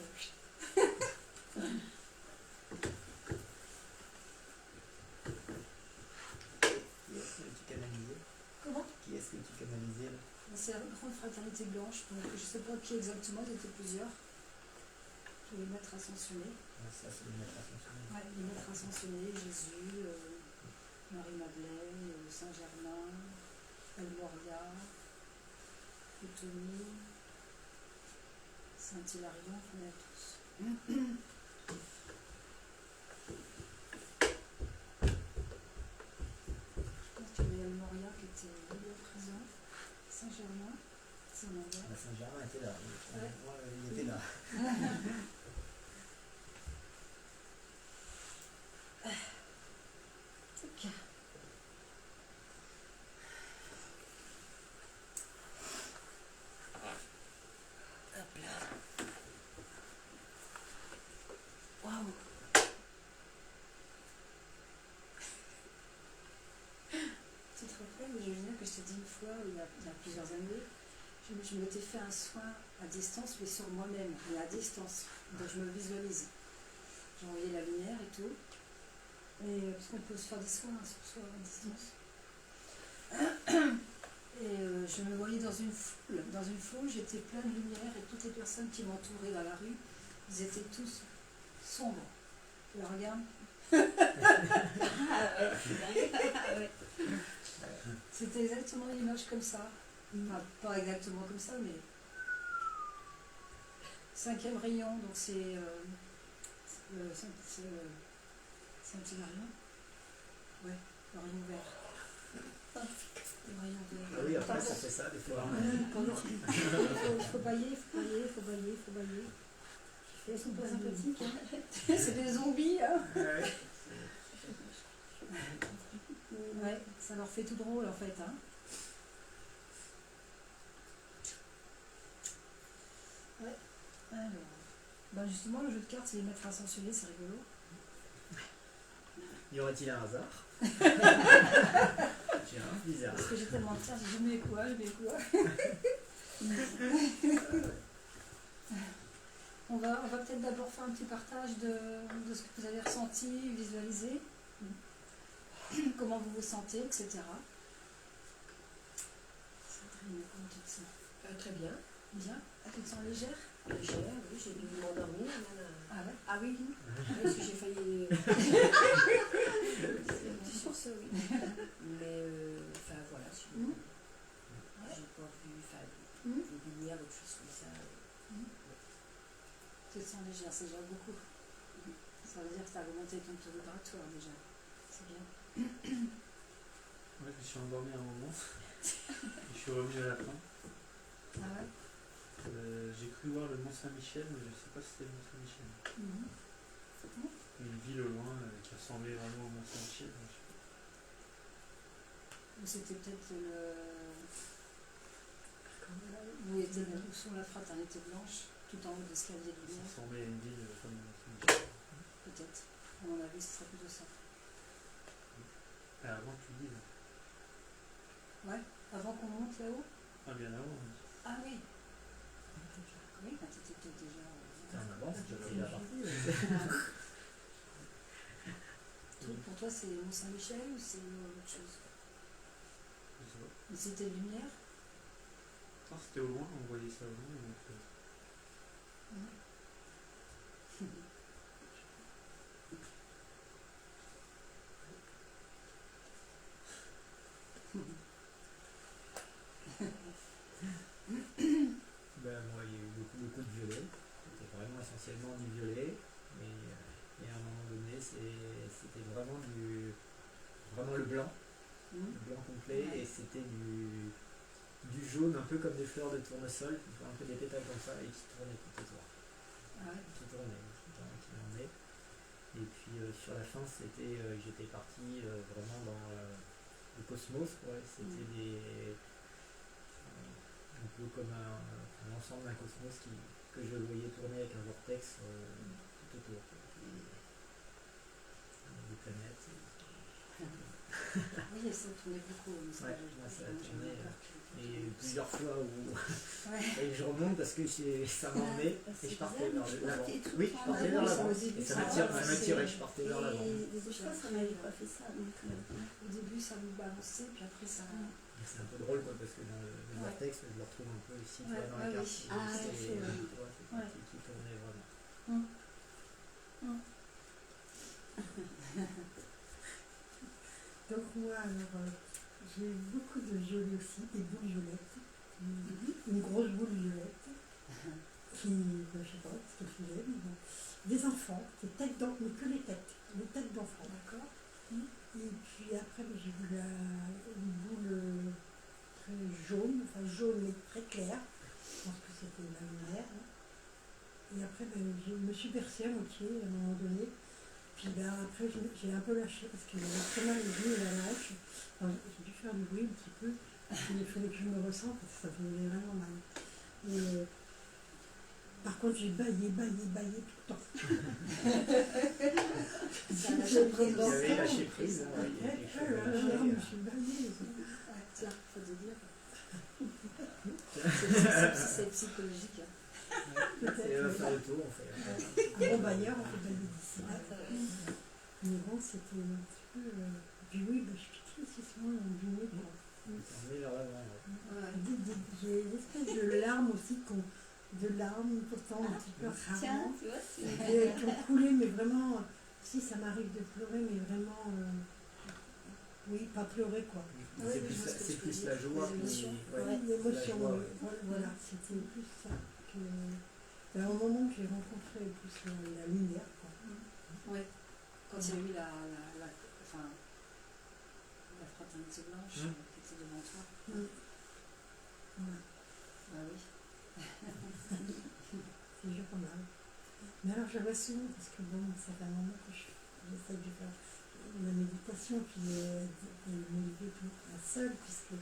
Qui est-ce que tu canalisais? Comment? Qui est-ce que tu canalisais là? C'est la grande fraternité blanche, donc je ne sais pas qui exactement, il y était plusieurs. Tous les maîtres ascensionnés. Ça, c'est le maître ascensionné. Ouais, les maîtres ascensionnés, Jésus, Marie-Madeleine, Saint-Germain, El Moria, Tony, Saint-Hilarion, on est tous. Je pense qu'il y avait El Moria qui était lié à présent, Saint-Germain, Saint-Germain. Saint-Germain était là. Ouais. Il était là. Ok. Hop là. Waouh. Tu te rappelles, je veux dire que je t'ai dit une fois, il y a plusieurs années, je m'étais fait un soin à distance, mais sur moi-même, mais à distance. Donc je me visualise. J'ai envoyé la lumière et tout. Et, parce qu'on peut se faire des soins sur soi à distance. Et je me voyais dans une foule. Dans une foule, j'étais pleine de lumière et toutes les personnes qui m'entouraient dans la rue, ils étaient tous sombres. Je les regarde, ouais. C'était exactement une image comme ça. Enfin, pas exactement comme ça, mais... 5e rayon, donc c'est... Saint-Hilaire. Ouais, le rayon vert. Le rayon vert. Ah oui, après ça fait ça des fois. Il faut bailler. Elles sont pas sympathiques. Hein. C'est des zombies, hein. Ouais, ça leur fait tout drôle en fait. Hein. Ouais. Alors, ben justement, le jeu de cartes, c'est les mettre à censurer, c'est rigolo. Y aurait-il un hasard? Tiens, bizarre. Parce que j'ai tellement de cartes, j'ai dit mais quoi, On va peut-être d'abord faire un petit partage de ce que vous avez ressenti, visualisé, comment vous vous sentez, etc. Sandrine, comment tu te sens? Très bien. Bien? Tu te sens légère? Légère, oui, j'ai dû m'endormir. Ah ouais? Ah oui, parce que j'ai failli... C'est sur ça, oui. Mais, enfin, voilà, sinon, j'ai pas vu, enfin, de lumière, quelque chose comme ça. Tu te sens légère, c'est déjà beaucoup. Ça veut dire que tu as remonté ton taux vibratoire déjà. C'est bien. Ouais, je me suis endormi à un moment. Et je suis revenu à la fin. Ah ouais? J'ai cru voir le Mont Saint-Michel, mais je ne sais pas si c'était le Mont Saint-Michel. Une ville au loin qui ressemblait vraiment au Mont Saint-Michel. Ou c'était peut-être où sont la fraternité blanche, tout en haut de l'escalier de Ça lumière. ressemblait à une ville comme le Mont Saint-Michel. Peut-être. À mon avis, ce serait plutôt ça. Avant que tu dises. Ouais? Avant qu'on monte là-haut? Ah, bien avant. Oui. Ah oui. Oui, bah, t'étais peut-être déjà... En avance, je suis là. Pour toi, c'est Mont Saint-Michel ou c'est autre chose? Je sais pas. Une cité de lumière? Non, c'était au loin, on voyait ça au loin. Donc, Ben, moi, il y a eu beaucoup de violet. C'était vraiment essentiellement du violet. Et à un moment donné, c'était vraiment le blanc. Le blanc complet. Et c'était du jaune, un peu comme des fleurs de tournesol, un peu des pétales comme ça, et qui tournaient tout autour. Ah ouais. Qui tournaient, qui emmenaient. Et puis sur la fin, j'étais parti vraiment dans le cosmos. Ouais. C'était un peu comme un ensemble d'un cosmos que je voyais tourner avec un vortex tout autour. Des planètes. Oui, ça tournait beaucoup. Ça a tourné. Et plusieurs fois fois où et je remonte parce que ça m'emmenait et je partais vers l'avant. Oui, je partais vers l'avant. Et ça m'attirait, je partais vers l'avant. Les autres fois, ça m'avait pas fait ça. Donc, au début, ça vous balançait, puis après, ça... C'est un peu drôle quoi, parce que dans le vortex, je le retrouve un peu ici, tu vois, dans la carte. Oui. Ah, C'est c'est vrai. qui tournait vraiment. Donc moi, alors, j'ai eu beaucoup de violet aussi, des boules violettes. Une grosse boule violette qui, je ne sais pas ce qu'elle faisait, mais bon. Des enfants, des têtes d'enfants, mais que les têtes d'enfants. D'accord. Et puis après, j'ai vu une boule très jaune, enfin jaune mais très claire. Je pense que c'était la lumière. Et après, je me suis percée à moitié à un moment donné. Puis après, j'ai un peu lâché parce qu'il y avait très mal les yeux et la lâche. Enfin, j'ai dû faire du bruit un petit peu. Il fallait que je me ressente parce que ça faisait vraiment mal. Et, par contre, j'ai baillé tout le temps. Ça a lâché prise. Vous avez lâché prise. Je me suis baillée. Tiens, faut te dire. C'est psychologique. Et on va faire le tour, on fait. Un bon bailleur, on peut bailler d'ici. Mais bon, c'était un petit peu... Puis oui, je suis très souvent emmenée. On met vers l'avant. J'ai une espèce de larmes aussi, pourtant un petit peu rarement, tiens, tu vois, qui ont coulé, mais vraiment Si, ça m'arrive de pleurer, mais vraiment, oui, pas pleurer quoi. C'est plus la joie. L'émotion. Ouais. L'émotion, La joie, voilà, c'était plus ça. C'est un moment que j'ai rencontré plus la lumière. Quoi. Ouais. Quand il y a eu la fraternité blanche qui était devant toi. Ouais. Bah oui. C'est déjà pas mal. Mais alors j'avais souvent, parce que bon, ça fait un moment que j'essaie de faire la méditation, puis de m'élever tout seule, puisque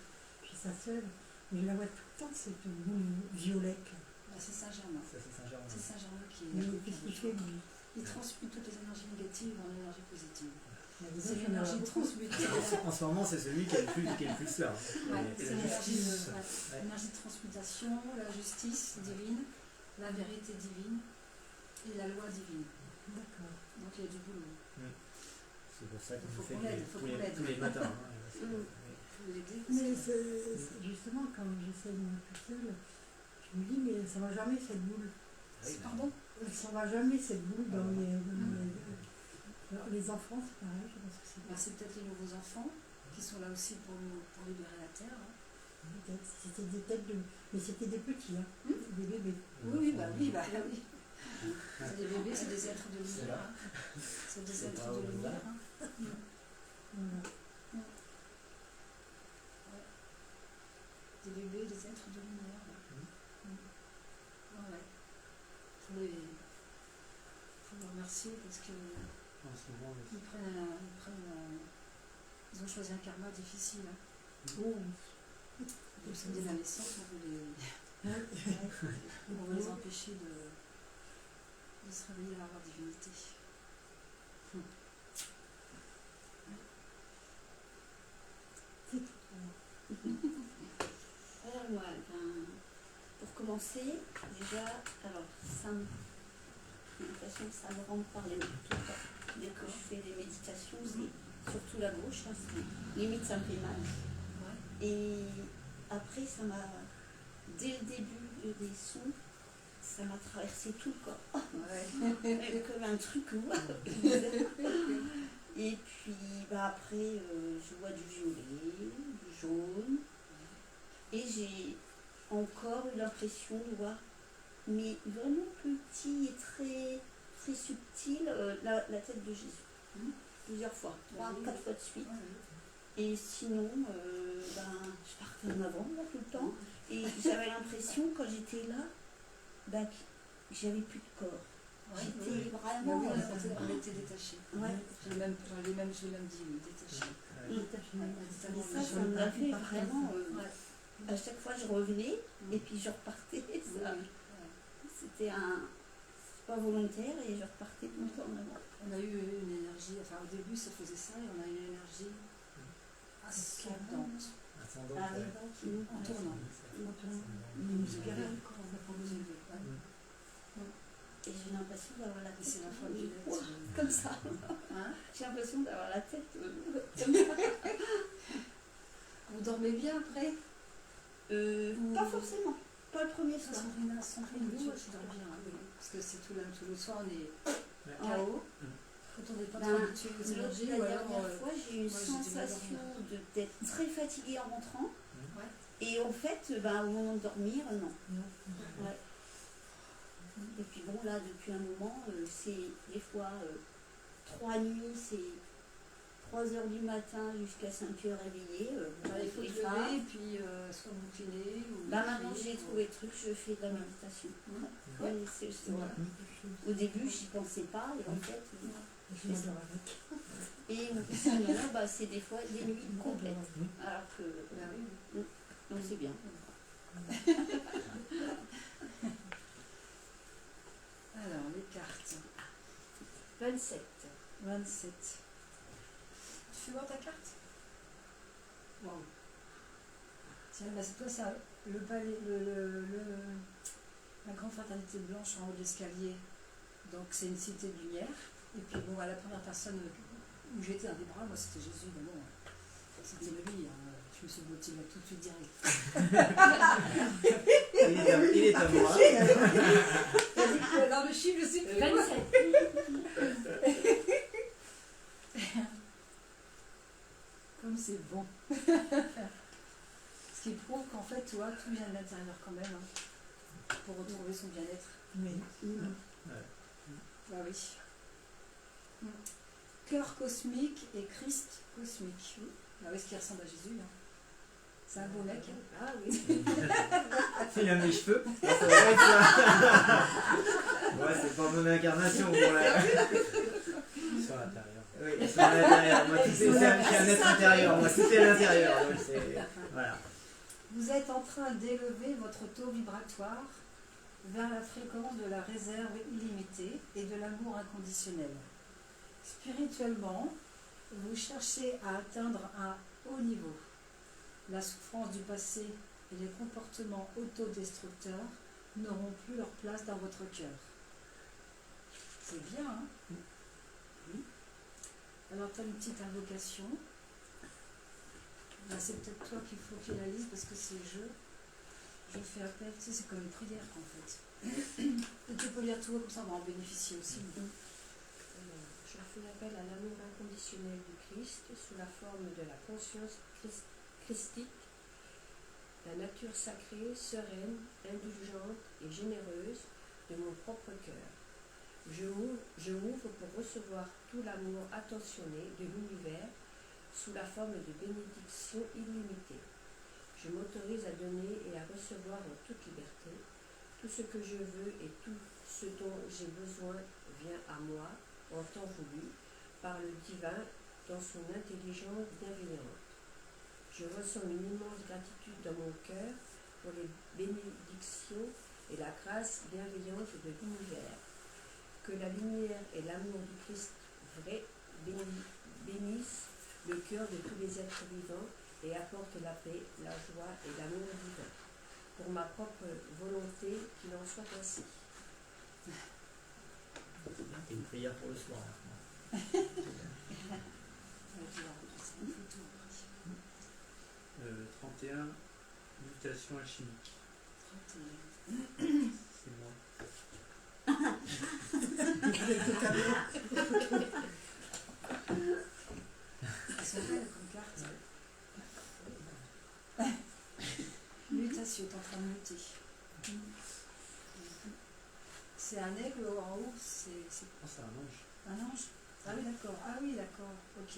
je suis sa seule. Mais je la vois tout le temps, cette boule violette. Bah, c'est Saint-Germain. Ça, c'est Saint-Germain. C'est Saint-Germain qui Mais qu'est-ce qu'il fait lui? Il transmute toutes les énergies négatives en énergie positive. Il a des C'est gens qui en l'énergie ont beaucoup. transmutée. En ce moment, c'est celui qui est le plus là. Ouais, Et c'est la l'énergie justice. l'énergie de transmutation, la justice divine, la vérité divine et la loi divine. D'accord. Donc il y a du boulot. C'est pour ça qu'on Faut fait qu'on l'aide, faut qu'on l'aide. tous les matins. Il faut l'aider parce Mais que- justement, quand j'essaie de me tout seul, je me dis, mais ça va jamais cette boule. Pardon? Ça va jamais cette boule dans alors, les enfants, c'est pareil, je pense que c'est Bah, c'est peut-être les nouveaux enfants qui sont là aussi pour libérer la terre. Hein. peut-être. C'était des têtes de. Mais c'était des petits, hein. Des bébés. Oui. C'est des bébés, c'est des êtres de lumière. Hein. C'est des êtres de lumière. Hein. Voilà. Des bébés, des êtres de lumière. Ouais. Faut les remercier parce que En ce moment, ils ont choisi un karma difficile. Hein. Oh, C'est dès la naissance, on veut les empêcher de se réveiller à leur divinité. Alors moi, pour commencer, déjà, alors j'ai l'impression que ça me rentre par les mains tout le temps. Dès que je fais des méditations, c'est surtout la gauche, hein, limite ça me fait mal. Et après, ça m'a, dès le début des sons, ça m'a traversé tout le corps. Comme un truc. Et puis après, je vois du violet, du jaune. Et j'ai encore eu l'impression de voir, mais vraiment petit et très, très subtil, la tête de Jésus. Plusieurs fois, 3-4 fois de suite. Et sinon, je partais en avant là, tout le temps. Et j'avais l'impression, quand j'étais là, que j'avais plus de corps. J'étais vraiment. On était détachés. Ouais. Je l'ai même dit, détachés. Et ça me l'a fait vraiment. À chaque fois, je revenais et puis je repartais. C'était pas volontaire et je repartais tout le temps en avant. On a eu une énergie, enfin au début ça faisait ça et on a eu une énergie ascendante. En tournant. Nous élever. Et j'ai l'impression d'avoir la tête. C'est la foi violette. Comme ça. Hein? J'ai l'impression d'avoir la tête. Vous dormez bien après? Pas forcément. Pas le premier soir. Sandrine, tu dors bien. Oui. Parce que c'est tout le soir on est KO. Quand on n'est pas trop habitué aux énergies. La Ou alors, dernière fois, j'ai eu une sensation d'être très fatiguée en rentrant. Et en fait, au moment de dormir, non. Ouais. Et puis bon, là, depuis un moment, c'est des fois 3 nuits, c'est 3h du matin jusqu'à 5h réveillée. il faut se lever et puis soit boucliner. Maintenant, j'ai trouvé le truc, je fais de la méditation. Ouais, c'est voilà. Au début, j'y pensais pas, et en fait, je fais ça. Et sinon, c'est des fois des nuits complètes. Alors que. Donc c'est bien. Alors, les cartes. 27. 27. Tu fais voir ta carte? Wow. Tiens, c'est toi ça, la grande fraternité blanche en haut de l'escalier. Donc c'est une cité de lumière. Et puis bon, la première personne où j'étais un des bras, moi c'était Jésus, mais bon, c'était lui. Je me suis motivée tout de suite direct. Il est à moi. Dans le chiffre, je sais plus. 27. tout vient de l'intérieur quand même, hein, pour retrouver son bien-être. Oui. Ah oui. Cœur cosmique et Christ cosmique. Ah oui, ce qui ressemble à Jésus. Hein. C'est un beau mec. Hein. Ah oui. Il a mes cheveux. Ouais, c'est pas mon incarnation pour la. Sur l'intérieur. Oui, sur l'intérieur. Moi, c'est un être intérieur. Moi, tout est à l'intérieur. Donc, voilà. Vous êtes en train d'élever votre taux vibratoire vers la fréquence de la réserve illimitée et de l'amour inconditionnel. Spirituellement, vous cherchez à atteindre un haut niveau. La souffrance du passé et les comportements autodestructeurs n'auront plus leur place dans votre cœur. C'est bien, hein? Oui. Alors, tu as une petite invocation. Là, c'est peut-être toi qu'il faut qu'il la lise parce que c'est je fais appel, tu sais, c'est comme une prière en fait. Et tu peux lire tout, comme ça on va en bénéficier aussi. Je fais appel à l'amour inconditionnel du Christ sous la forme de la conscience christique, la nature sacrée, sereine, indulgente et généreuse de mon propre cœur. Je m'ouvre pour recevoir tout l'amour attentionné de l'univers sous la forme de bénédictions illimitées. Je m'autorise à donner et à recevoir en toute liberté. Tout ce que je veux et tout ce dont j'ai besoin vient à moi en temps voulu par le divin dans son intelligence bienveillante. Je ressens une immense gratitude dans mon cœur pour les bénédictions et la grâce bienveillante de l'univers. Que la lumière et l'amour du Christ vrai bénissent le cœur de tous les êtres vivants et apportent la paix, la joie et l'amour divin. Pour ma propre volonté, qu'il en soit ainsi. C'est une prière pour le soir. 31, mutation alchimique. 31. C'est moi. C'est vrai comme carte. Mutation, t'es en train de muter. C'est un aigle en haut, c'est Oh, c'est un ange. un ange. Ah oui, d'accord. Ah oui, d'accord. Ok.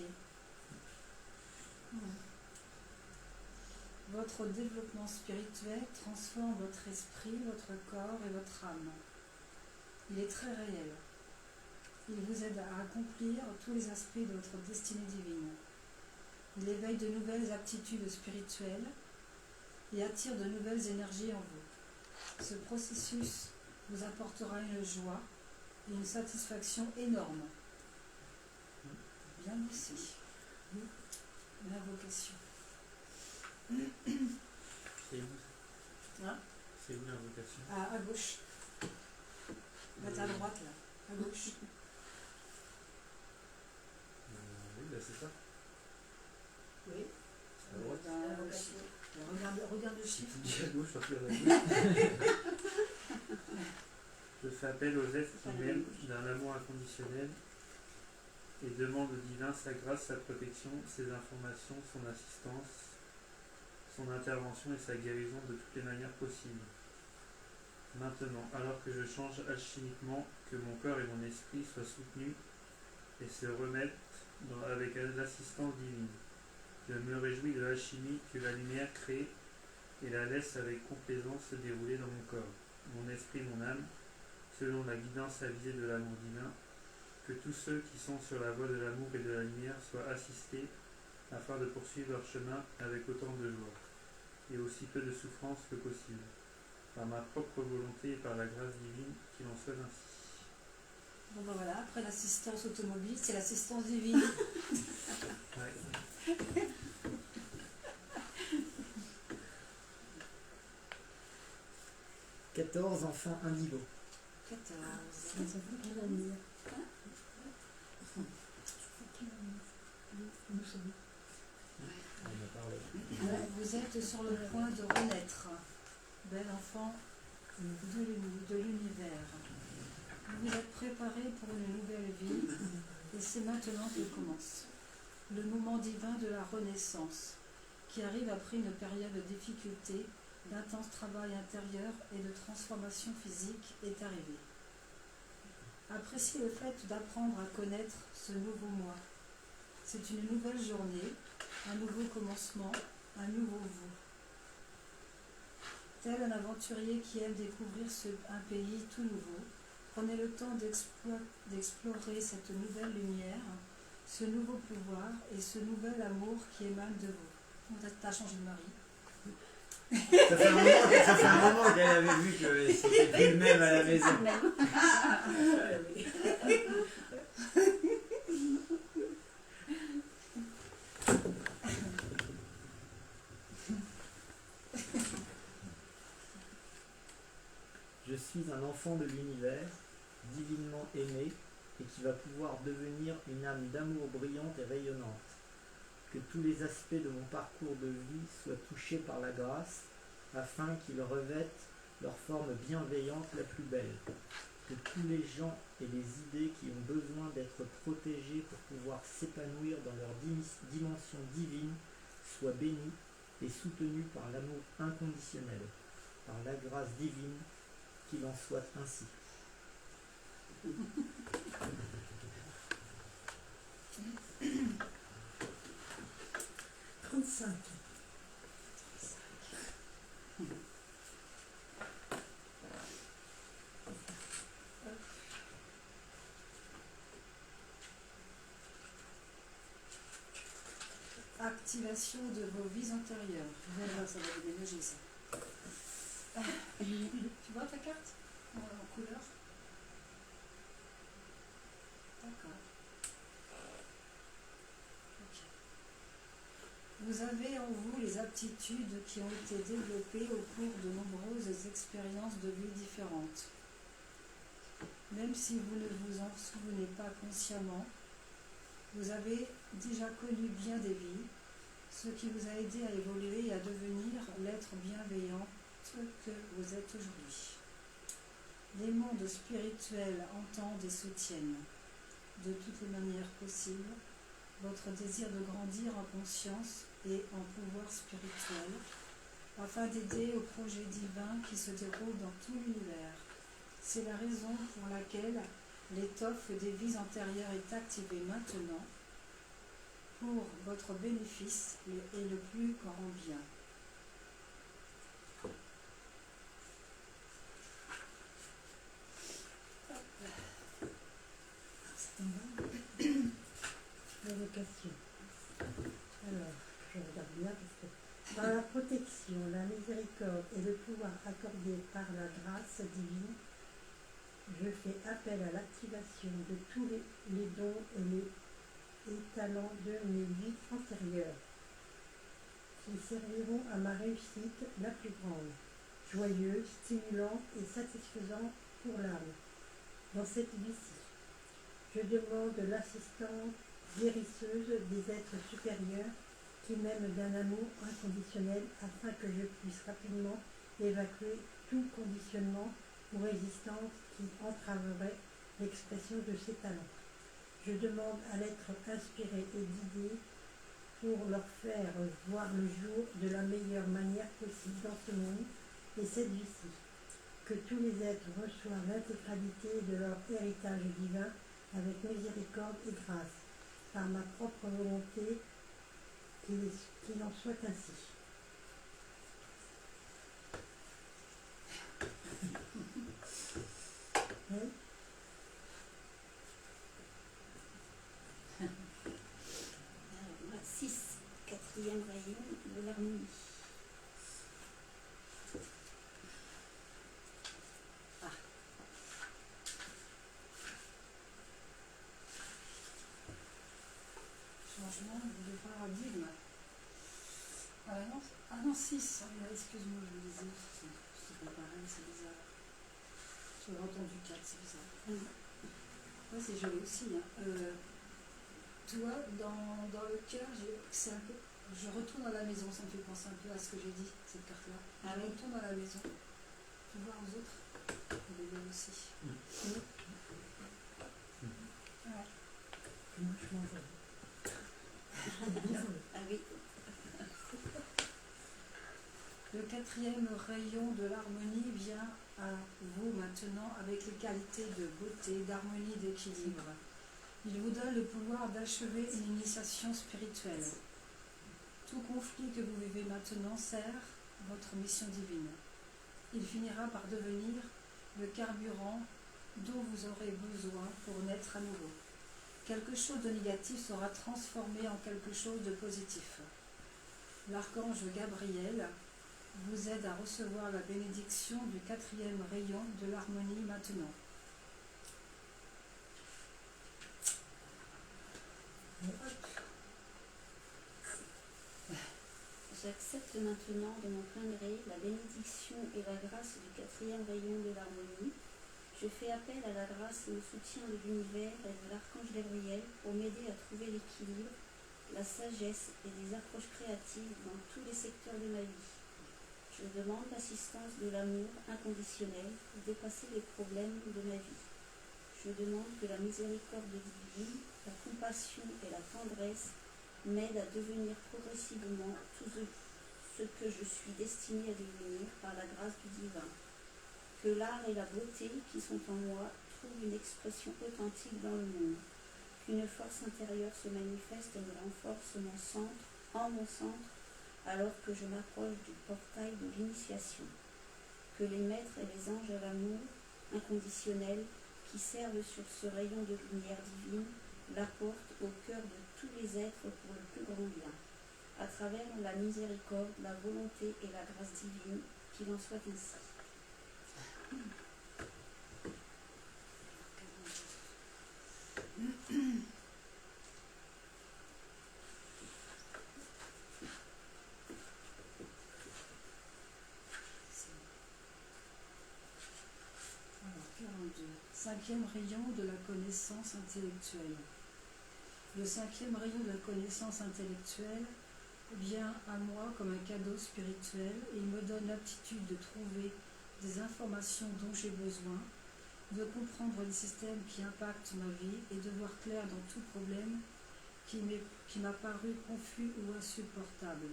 Votre développement spirituel transforme votre esprit, votre corps et votre âme. Il est très réel. Il vous aide à accomplir tous les aspects de votre destinée divine. Il éveille de nouvelles aptitudes spirituelles et attire de nouvelles énergies en vous. Ce processus vous apportera une joie et une satisfaction énorme. Bien aussi. L'invocation. C'est où? Hein? C'est où l'invocation? À gauche. Là, t'es à droite, là. À gauche. Oui, bah c'est ça. Oui, C'est à droite. l'invocation. Regarde le chiffre. Tu dis à gauche, parce que à gauche. Je fais appel aux êtres qui m'aiment d'un amour inconditionnel et demande au divin sa grâce, sa protection, ses informations, son assistance, son intervention et sa guérison de toutes les manières possibles. Maintenant, alors que je change alchimiquement, que mon corps et mon esprit soient soutenus et se remettent avec l'assistance divine. Je me réjouis de l'alchimie que la lumière crée et la laisse avec complaisance se dérouler dans mon corps, mon esprit, mon âme, selon la guidance avisée de l'amour divin. Que tous ceux qui sont sur la voie de l'amour et de la lumière soient assistés afin de poursuivre leur chemin avec autant de joie et aussi peu de souffrance que possible, par ma propre volonté et par la grâce divine, qu'il en soit ainsi. Bon ben voilà, après l'assistance automobile, c'est l'assistance divine. Ouais. 14 enfants indigo. 14. Vous êtes sur le point de renaître, bel enfant de l'univers. Vous êtes préparé pour une nouvelle vie et c'est maintenant qu'elle commence. Le moment divin de la renaissance qui arrive après une période de difficulté d'intense travail intérieur et de transformation physique est arrivé. Appréciez le fait d'apprendre à connaître ce nouveau moi. C'est une nouvelle journée, un nouveau commencement, un nouveau vous. Tel un aventurier qui aime découvrir un pays tout nouveau, prenez le temps d'explorer cette nouvelle lumière, ce nouveau pouvoir et ce nouvel amour qui émane de vous. T'as changé de mari. Ça fait un moment qu'elle avait vu que c'était plus le même à la maison. Je suis un enfant de l'univers, divinement aimé, et qui va pouvoir devenir une âme d'amour brillante et rayonnante. Que tous les aspects de mon parcours de vie soient touchés par la grâce, afin qu'ils revêtent leur forme bienveillante la plus belle. Que tous les gens et les idées qui ont besoin d'être protégés pour pouvoir s'épanouir dans leur dimension divine soient bénis et soutenus par l'amour inconditionnel, par la grâce divine, qu'il en soit ainsi. 35. Activation de vos vies antérieures. Voilà, ça va déménager ça. Tu vois ta carte en couleur? D'accord. Ok. Vous avez en vous les aptitudes qui ont été développées au cours de nombreuses expériences de vie différentes. Même si vous ne vous en souvenez pas consciemment, vous avez déjà connu bien des vies, ce qui vous a aidé à évoluer et à devenir l'être bienveillant que vous êtes aujourd'hui. Les mondes spirituels entendent et soutiennent, de toutes les manières possibles, votre désir de grandir en conscience et en pouvoir spirituel, afin d'aider au projet divin qui se déroule dans tout l'univers. C'est la raison pour laquelle l'étoffe des vies antérieures est activée maintenant, pour votre bénéfice et le plus grand bien. L'évocation. Alors, je regarde bien parce que dans la protection, la miséricorde et le pouvoir accordé par la grâce divine, je fais appel à l'activation de tous les dons et talents de mes vies antérieures, qui serviront à ma réussite la plus grande, joyeuse, stimulante et satisfaisante pour l'âme, dans cette vie-ci. Je demande l'assistance guérisseuse des êtres supérieurs qui m'aiment d'un amour inconditionnel afin que je puisse rapidement évacuer tout conditionnement ou résistance qui entraverait l'expression de ces talents. Je demande à l'être inspiré et guidé pour leur faire voir le jour de la meilleure manière possible dans ce monde et cette vie-ci. Que tous les êtres reçoivent l'intégralité de leur héritage divin avec miséricorde et grâce, par ma propre volonté, qu'il en soit ainsi. Oui. Alors, 6, 4e rayon de l'harmonie. Changement de paradigme. Ah non, 6. Excuse-moi, je me disais. C'est pas pareil, c'est bizarre. J'avais entendu 4, c'est bizarre. Ouais, c'est joli aussi. Hein. Tu vois, dans le cœur, c'est un peu. Je retourne à la maison, ça me fait penser un peu à ce que j'ai dit, cette carte-là. Je retourne à la maison. Tu vois aux autres, elle est belle aussi. Ouais. Moi, je m'en vais. Ah oui. Le quatrième rayon de l'harmonie vient à vous maintenant avec les qualités de beauté, d'harmonie, d'équilibre. Il vous donne le pouvoir d'achever une initiation spirituelle. Tout conflit que vous vivez maintenant sert votre mission divine. Il finira par devenir le carburant dont vous aurez besoin pour naître à nouveau. Quelque chose de négatif sera transformé en quelque chose de positif. L'archange Gabriel vous aide à recevoir la bénédiction du quatrième rayon de l'harmonie maintenant. J'accepte maintenant de mon plein gré la bénédiction et la grâce du quatrième rayon de l'harmonie. Je fais appel à la grâce et au soutien de l'univers et de l'archange Gabriel pour m'aider à trouver l'équilibre, la sagesse et des approches créatives dans tous les secteurs de ma vie. Je demande l'assistance de l'amour inconditionnel pour dépasser les problèmes de ma vie. Je demande que la miséricorde divine, la compassion et la tendresse m'aident à devenir progressivement tout ce que je suis destinée à devenir par la grâce du divin. Que l'art et la beauté qui sont en moi trouvent une expression authentique dans le monde. Qu'une force intérieure se manifeste et me renforce en mon centre, alors que je m'approche du portail de l'initiation. Que les maîtres et les anges à l'amour inconditionnel qui servent sur ce rayon de lumière divine l'apportent au cœur de tous les êtres pour le plus grand bien. À travers la miséricorde, la volonté et la grâce divine, qu'il en soit ainsi. Alors, 42. Cinquième rayon de la connaissance intellectuelle. Le cinquième rayon de la connaissance intellectuelle vient à moi comme un cadeau spirituel et il me donne l'aptitude de trouver des informations dont j'ai besoin, de comprendre les systèmes qui impactent ma vie et de voir clair dans tout problème qui m'a paru confus ou insurmontable.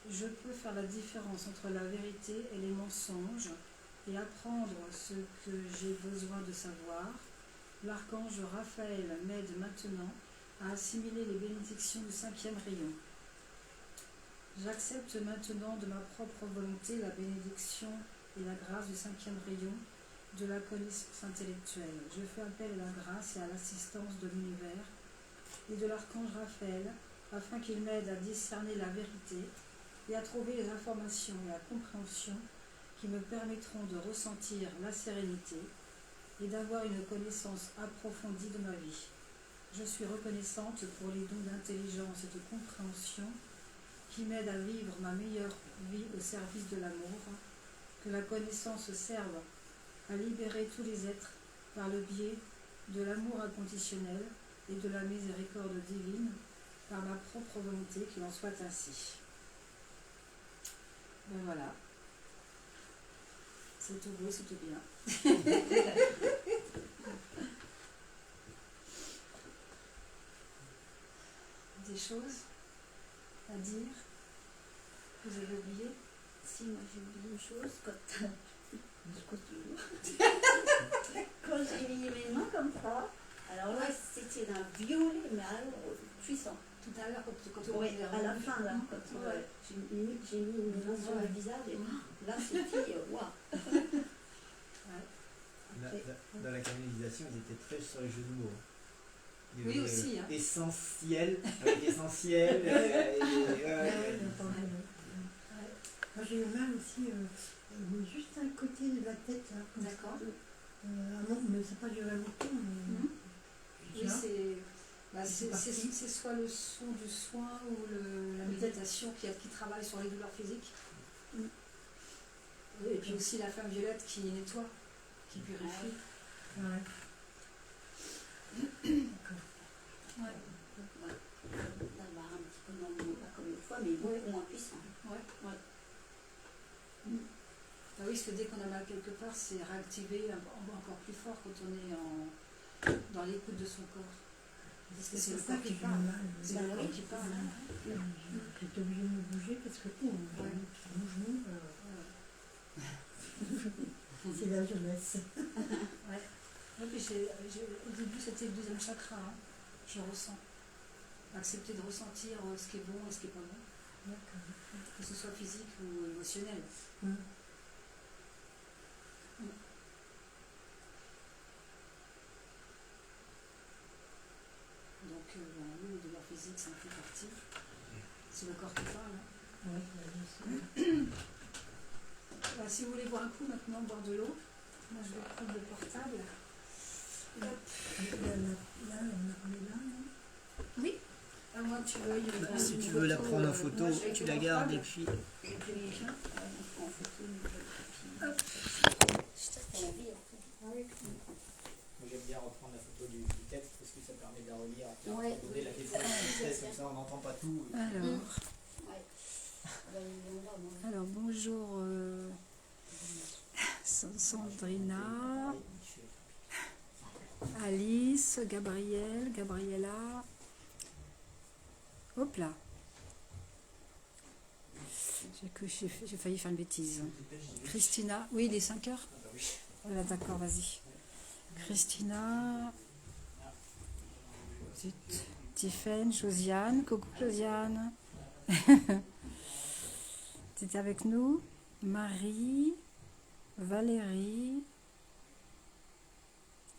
Je peux faire la différence entre la vérité et les mensonges et apprendre ce que j'ai besoin de savoir. L'archange Raphaël m'aide maintenant à assimiler les bénédictions du cinquième rayon. J'accepte maintenant de ma propre volonté la bénédiction et la grâce du cinquième rayon de la connaissance intellectuelle. Je fais appel à la grâce et à l'assistance de l'univers et de l'archange Raphaël afin qu'il m'aide à discerner la vérité et à trouver les informations et la compréhension qui me permettront de ressentir la sérénité et d'avoir une connaissance approfondie de ma vie. Je suis reconnaissante pour les dons d'intelligence et de compréhension qui m'aident à vivre ma meilleure vie au service de l'amour, que la connaissance serve à libérer tous les êtres par le biais de l'amour inconditionnel et de la miséricorde divine, par ma propre volonté, qu'il en soit ainsi. Ben voilà. C'est tout beau, c'est tout bien. Des choses à dire? Vous avez oublié? Si, moi j'ai oublié une chose, quand j'ai mis mes mains comme ça, alors là c'était d'un violet, mais alors puissant. Tout à l'heure, quand on Oui, à la fin, là, quand j'ai mis mes mains sur le visage, et là c'était waouh! Dans la canalisation, ils étaient très sur les jeux de mots. Oui, aussi. Essentiel, avec essentiel. Moi j'ai eu mal aussi, juste à côté de la tête. Là, d'accord. Mais ça n'a pas duré longtemps. Oui, c'est soit le son du soin ou la méditation qui travaille sur les douleurs physiques. Et puis aussi la femme violette qui nettoie, qui purifie. Ouais. D'avoir un petit peu pas comme une fois, mais beaucoup moins puissant. Ah oui, parce que dès qu'on a mal quelque part, c'est réactivé encore plus fort quand on est dans l'écoute de son corps. Parce que c'est le ça corps que qui j'ai parle. mal. C'est le corps qui parle. J'étais obligée de me bouger parce que mon genou, c'est la jeunesse. Ouais. Oui, mais au début, c'était le deuxième chakra. Hein. Je ressens. Accepter de ressentir ce qui est bon et ce qui n'est pas bon. D'accord. Que ce soit physique ou émotionnel. Donc, oui, le douleur physique, ça en fait partie. C'est le corps qui parle. Hein. Ouais, Si vous voulez boire un coup maintenant, boire de l'eau, moi je vais prendre le portable. Hop. là, on est là, non? Oui. À moins que tu veuilles. Si tu veux la prendre en photo, moi, je vais tu avec la le gardes portable. et puis. Et puis, tiens. En photo, Hop. c'est la vie, en fait. Moi j'aime bien reprendre la photo du texte parce que ça permet de la relire. Ouais. Donner la question comme ça on n'entend pas tout. Alors bonjour Sandrina, Alice, Gabriel, Gabriella. Hop là. J'ai failli faire une bêtise. Christina, oui, il est 5 heures. Voilà, d'accord, vas-y. Christina, Tiffaine, Josiane, coucou Josiane. Tu étais avec nous. Marie, Valérie,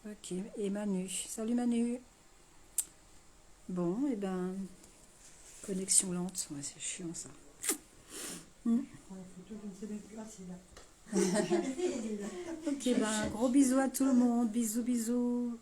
ok, et Manu. Salut Manu. Bon, et ben, connexion lente, ouais, c'est chiant ça. La photo, je ne sais même plus. Ah, c'est là. Ok, ben, gros bisous à tout le monde. Bisous, bisous.